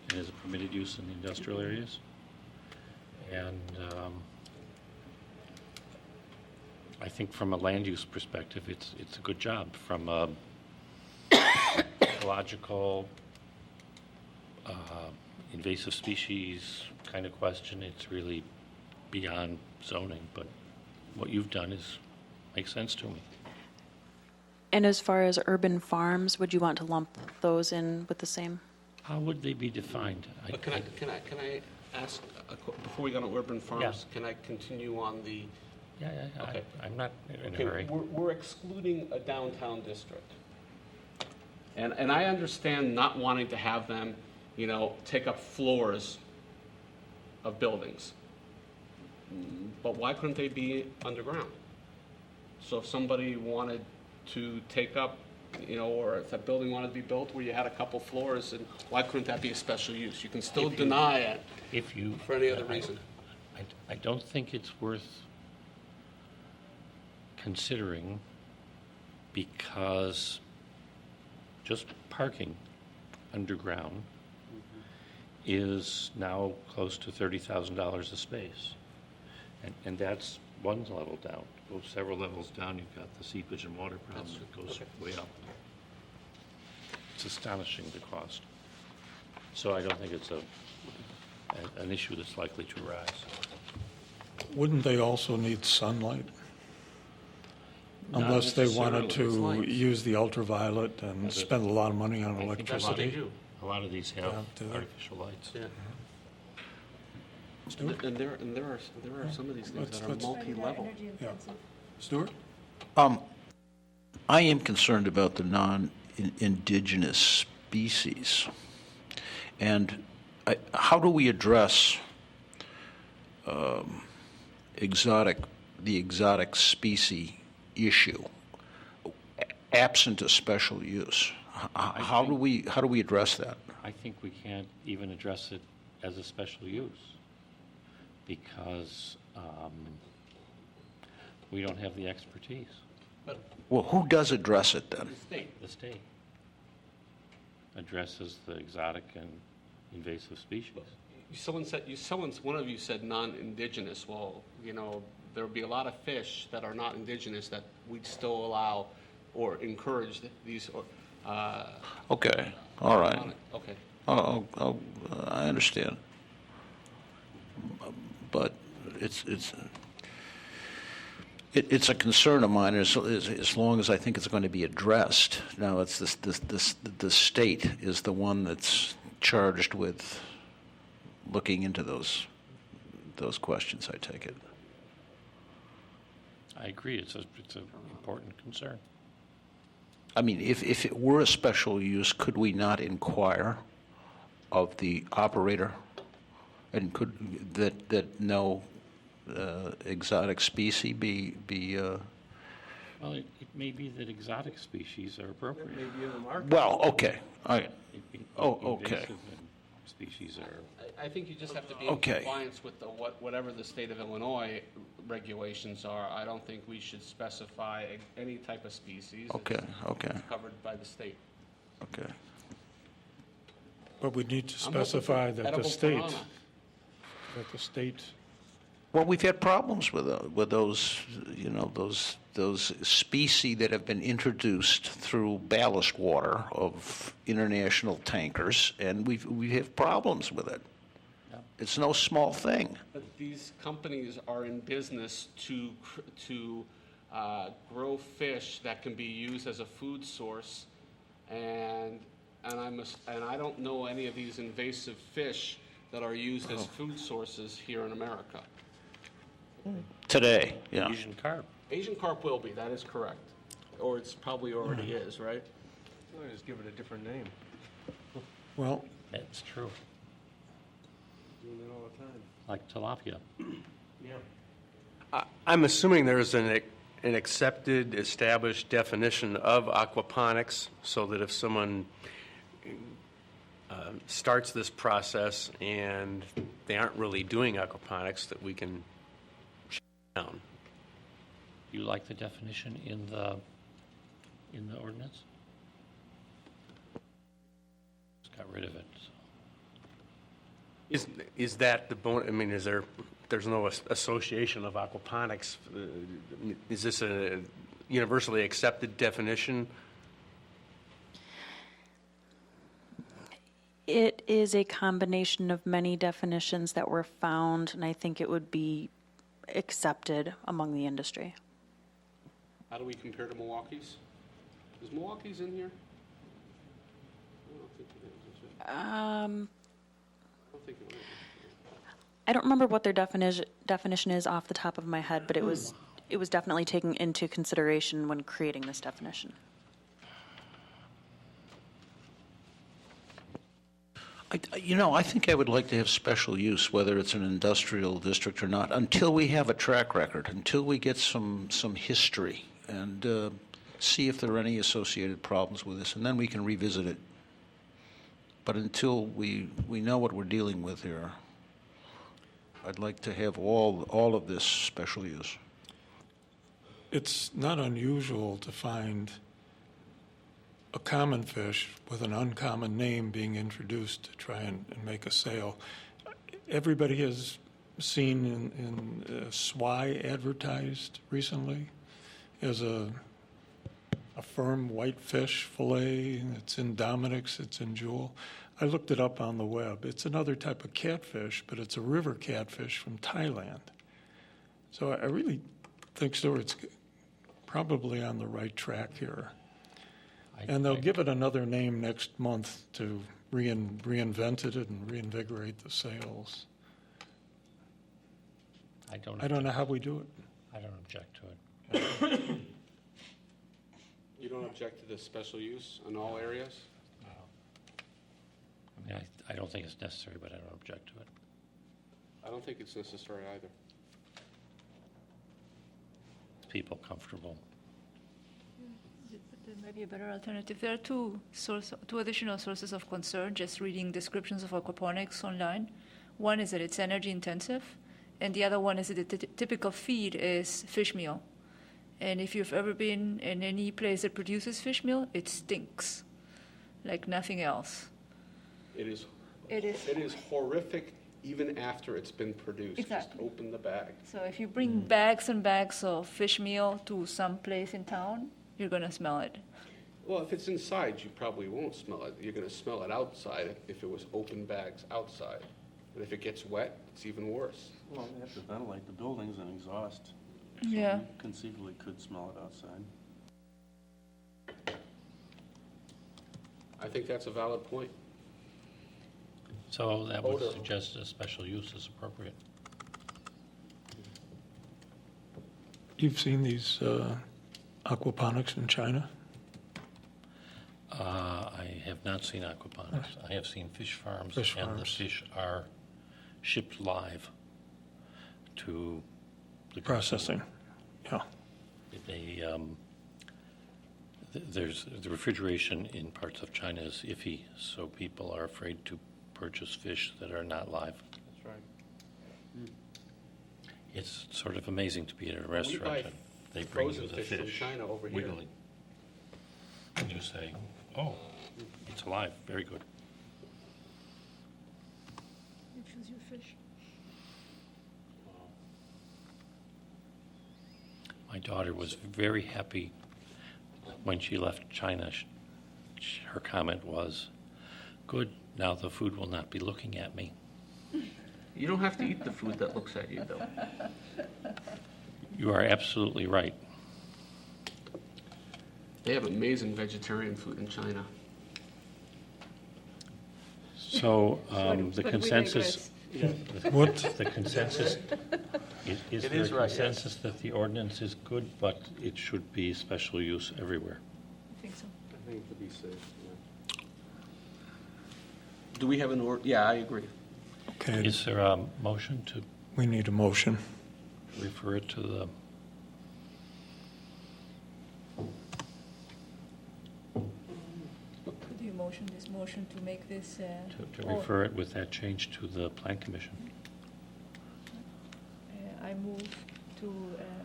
and as a permitted use in the industrial areas. And I think from a land use perspective, it's a good job. From a ecological, invasive species kind of question, it's really beyond zoning. But what you've done is makes sense to me. And as far as urban farms, would you want to lump those in with the same? How would they be defined? Can I ask, before we go to urban farms, can I continue on the? Yeah. Okay. I'm not in a Okay, hurry. we're excluding a downtown district. And I understand not wanting to have them, take up floors of buildings. But why couldn't they be underground? So if somebody wanted to take up, or if that building wanted to be built where you had a couple floors, and why couldn't that be a special use? You can still deny it for any other reason. I don't think it's worth considering, because just parking underground is now close to $30,000 a space. And that's one level down. Go several levels down, you've got the seepage and water problem that goes way up. It's astonishing, the cost. So I don't think it's an issue that's likely to arise. Wouldn't they also need sunlight? Not Unless they wanted necessarily. to use the ultraviolet and But spend a lot of money on I think that's what electricity. they do. A lot of these have do they? artificial lights. Yeah. And there are some of these things that are multi-level. Stuart? I am concerned about the non-indigenous species. And how do we address the exotic species issue absent a special use? How do we address that? I think we can't even address it as a special use, because we don't have the expertise. Well, who does address it then? The state addresses the exotic and invasive species. One of you said non-indigenous. Well, there would be a lot of fish that are not indigenous that we'd still allow or encourage these. Okay, all right. Okay. I understand. But it's a concern of mine as long as I think it's going to be addressed. Now, it's the state is the one that's charged with looking into those questions, I take it. I agree. It's an important concern. I mean, if it were a special use, could we not inquire of the operator, and could that no exotic species be? Well, it may be that exotic species are appropriate. Well, okay. Okay. Okay. Species are. I think you just have to be in compliance with whatever the state of Illinois regulations are. I don't think we should specify any type of species. Okay. It's covered by the state. Okay. But we need to I'm hoping specify for that the edible state, piranha. Well, we've had problems with those, those species that have been introduced through ballast water of international tankers, and we have problems with it. Yeah. It's no small thing. But these companies are in business to grow fish that can be used as a food source, and I don't know any of these invasive fish that are used as food sources here in America. Today, yeah. Asian carp. Asian carp will be, that is correct. Or it's probably already is, right? Just give it a different name. Well, that's true. Doing that all the time. Like tilapia. Yeah. I'm assuming there's an accepted, established definition of aquaponics, so that if someone starts this process and they aren't really doing aquaponics, that we can shut down. You like the definition in the ordinance? Just got rid of it. So. Is that the bone? I mean, there's no association of aquaponics? Is this a universally accepted definition? It is a combination of many definitions that were found, and I think it would be accepted among the industry. How do we compare to Milwaukee's? Is Milwaukee's in here? I don't think it is, is it? I don't think it is. I don't remember what their definition is off the top of my head, but it was definitely taken into consideration when creating this definition. I think I would like to have special use, whether it's an industrial district or not, until we have a track record, until we get some history and see if there are any associated problems with this, and then we can revisit it. But until we know what we're dealing with here, I'd like to have all of this special use. It's not unusual to find a common fish with an uncommon name being introduced to try and make a sale. Everybody has seen in Swai advertised recently as a firm white fish fillet. It's in Dominic's, it's in Jewel. I looked it up on the web. It's another type of catfish, but it's a river catfish from Thailand. So I really think Stewart's probably on the right track here. And they'll give it another name next month to reinvent it and reinvigorate the sales. I don't know how we do it. I don't object to it. You don't object to this special use in all areas? I mean, I don't think it's necessary, but I don't object to it. I don't think it's necessary either. People comfortable. There might be a better alternative. There are two additional sources of concern, just reading descriptions of aquaponics online. One is that it's energy intensive, and the other one is that the typical feed is fish meal. And if you've ever been in any place that produces fish meal, it stinks like nothing else. It is horrific even after it's been produced. Exactly. Just open the bag. So if you bring bags and bags of fish meal to some place in town, you're going to smell it. Well, if it's inside, you probably won't smell it. You're going to smell it outside if it was open bags outside. But if it gets wet, it's even worse. Well, they have to ventilate the buildings and exhaust. So Yeah. you conceivably could smell it outside. I think that's a valid point. So that would Odor. suggest a special use is appropriate. You've seen these aquaponics in China? I have not seen aquaponics. I have seen fish farms, Fish and the farms. fish are shipped live to the Processing, yeah. They, there's the refrigeration in parts of China is iffy, so people are afraid to purchase fish that are not live. That's right. It's sort of amazing to be at a We restaurant buy and they bring you frozen the fish from fish China over here. wiggling. And you say, oh, it's alive, very good. You choose your fish. My daughter was very happy when she left China. Her comment was, good, now the food will not be looking at me. You don't have to eat the food that looks at you, though. You are absolutely right. They have amazing vegetarian food in China. So But the we consensus, What? the consensus, is It there is a right, yes. consensus that the ordinance is good, but it should be special use everywhere? I think so. I think to be safe, yeah. Do we have yeah, I agree. Okay, Is there a motion to we need a motion. refer it to the, Could you motion this motion to make this? to refer it with that change to the Plan Commission? I move to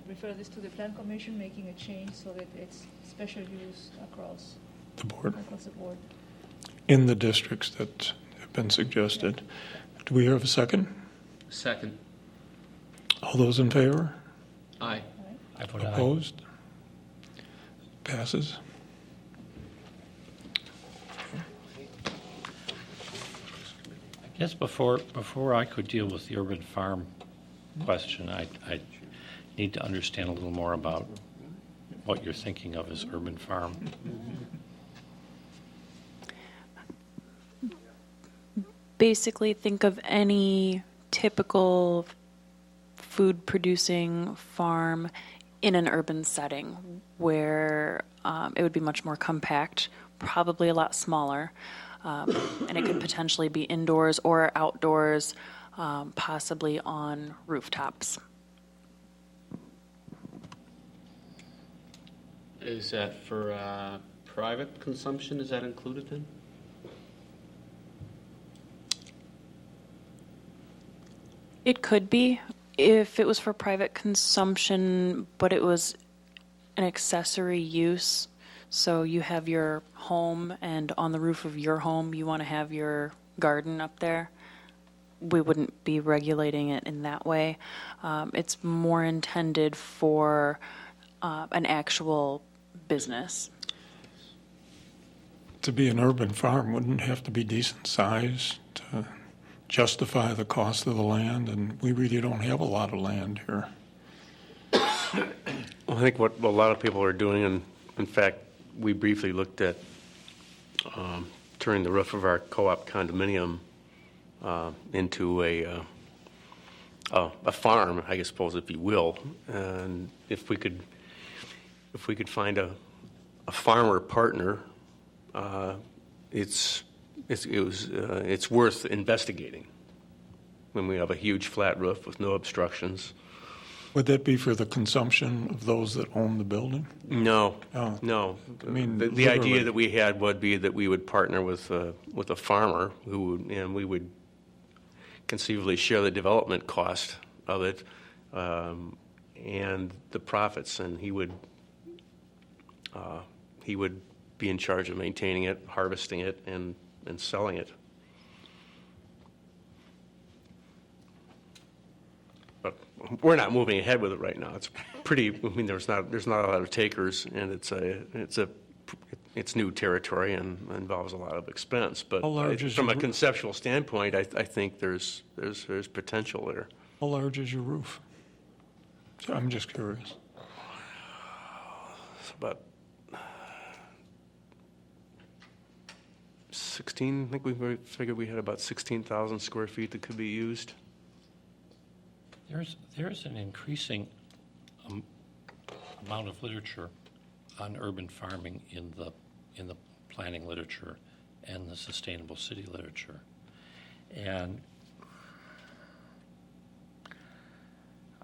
refer this to the Plan Commission, making a change so that it's special use across The board, the board. in the districts that have been suggested. Do we have a second? Second. All those in favor? Aye. I vote aye. Opposed? Passes. I guess before I could deal with the urban farm question, I need to understand a little more about what you're thinking of as urban farm. Basically, think of any typical food-producing farm in an urban setting where it would be much more compact, probably a lot smaller, and it could potentially be indoors or outdoors, possibly on rooftops. Is that for private consumption? Is that included then? It could be if it was for private consumption, but it was an accessory use. So you have your home, and on the roof of your home, you want to have your garden up there. We wouldn't be regulating it in that way. It's more intended for an actual business. To be an urban farm, wouldn't it have to be decent size to justify the cost of the land? And we really don't have a lot of land here. Well, I think what a lot of people are doing, and in fact, we briefly looked at turning the roof of our co-op condominium into a farm, I suppose, if you will. And if we could find a farmer partner, it's worth investigating. When we have a huge flat roof with no obstructions. Would that be for the consumption of those that own the building? No, Oh. no. I mean, the literally. idea that we had would be that we would partner with a farmer and we would conceivably share the development cost of it and the profits, and he would be in charge of maintaining it, harvesting it, and selling it. But we're not moving ahead with it right now. It's pretty. I mean, there's not a lot of takers, and it's new territory and involves a lot of expense. But How large is from a your- conceptual standpoint, I think there's potential there. How large is your roof? I'm just curious. It's about 16. I think we figured we had about 16,000 square feet that could be used. There's an increasing amount of literature on urban farming in the planning literature and the sustainable city literature, and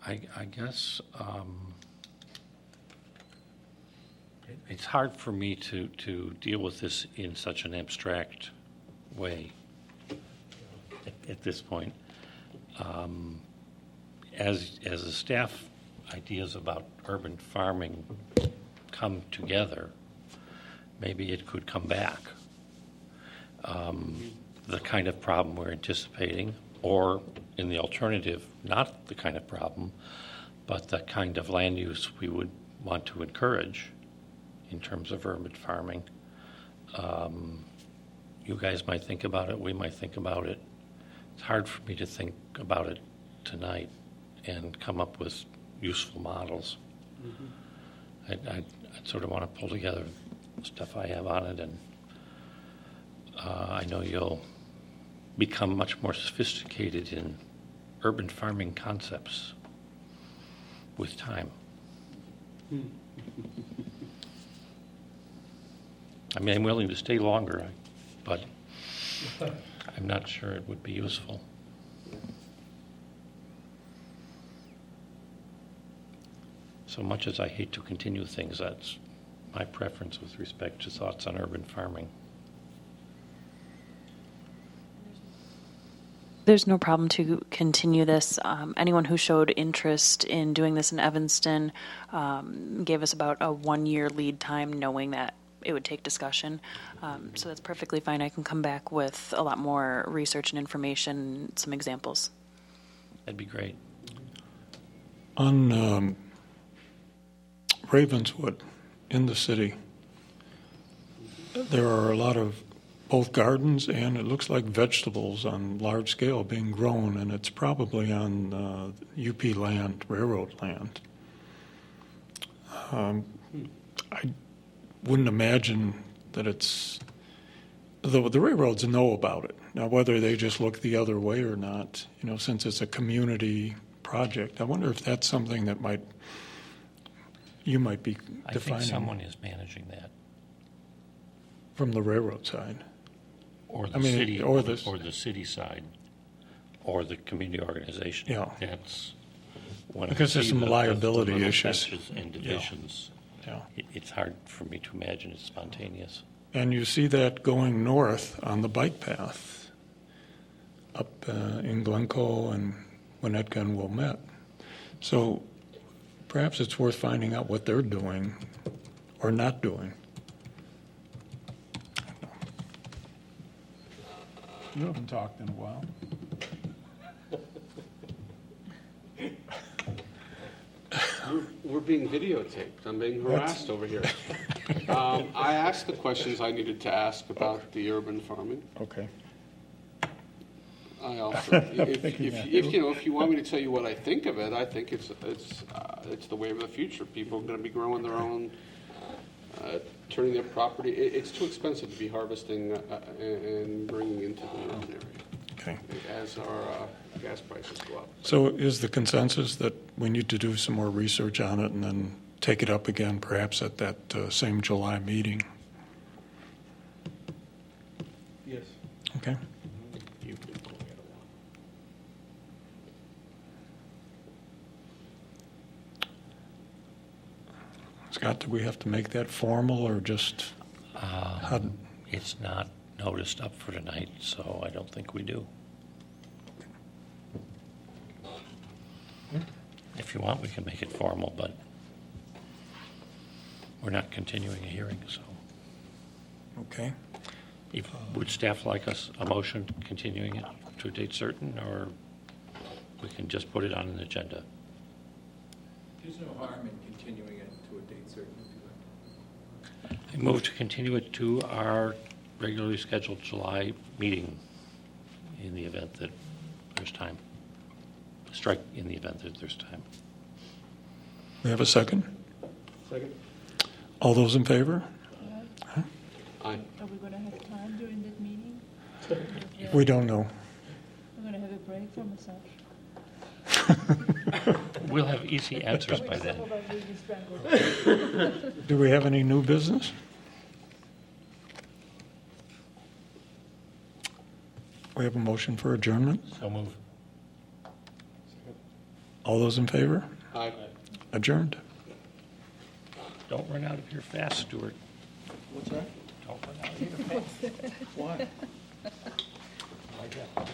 I guess it's hard for me to deal with this in such an abstract way at this point. As the staff ideas about urban farming come together, maybe it could come back. The kind of problem we're anticipating, or in the alternative, not the kind of problem, but the kind of land use we would want to encourage in terms of urban farming. You guys might think about it, we might think about it. It's hard for me to think about it tonight and come up with useful models. I'd sort of want to pull together the stuff I have on it, and I know you'll become much more sophisticated in urban farming concepts with time. I mean, I'm willing to stay longer, but I'm not sure it would be useful. So much as I hate to continue things, that's my preference with respect to thoughts on urban farming. There's no problem to continue this. Anyone who showed interest in doing this in Evanston gave us about a 1-year lead time, knowing that it would take discussion. So that's perfectly fine. I can come back with a lot more research and information, some examples. That'd be great. On Ravenswood, in the city, there are a lot of both gardens and it looks like vegetables on large scale being grown, and it's probably on UP land, railroad land. I wouldn't imagine that it's, the railroads know about it. Now, whether they just look the other way or not, since it's a community project, I wonder if that's something that you might be I defining. think someone is managing that. From the railroad side. Or the I mean, city, or or the- the city side, or the community organization. Yeah. That's when I Because there's see some the liability little issues. benches and Yeah. divisions. Yeah. It's hard for me to imagine it's spontaneous. And you see that going north on the bike path up in Glencoe and Winnetka and Wilmette. So perhaps it's worth finding out what they're doing or not doing. You haven't talked in a while. We're being videotaped. I'm being harassed over here. I asked the questions I needed to ask about the urban farming. Okay. I also, if you want me to tell you what I think of it, I think it's the way of the future. People are going to be growing their own, turning their property. It's too expensive to be harvesting and bringing into the urban area. Okay. As our gas prices go up. So is the consensus that we need to do some more research on it and then take it up again perhaps at that same July meeting? Yes. Okay. Scott, do we have to make that formal or just? It's not noticed up for tonight, so I don't think we do. If you want, we can make it formal, but we're not continuing a hearing, so. Okay. Would staff like a motion continuing it to a date certain, or we can just put it on an agenda? There's no harm in continuing it to a date certain if you like. I move to continue it to our regularly scheduled July meeting in the event that there's time. Strike in the event that there's time. We have a second? Second. All those in favor? Aye. Are we going to have time during that meeting? We don't know. We're going to have a break for massage. We'll have easy answers by then. Do we have any new business? We have a motion for adjournment. So move. All those in favor? Aye. Adjourned. Don't run out of here fast, Stuart. What's that? Don't run out of here fast. Why? Like that.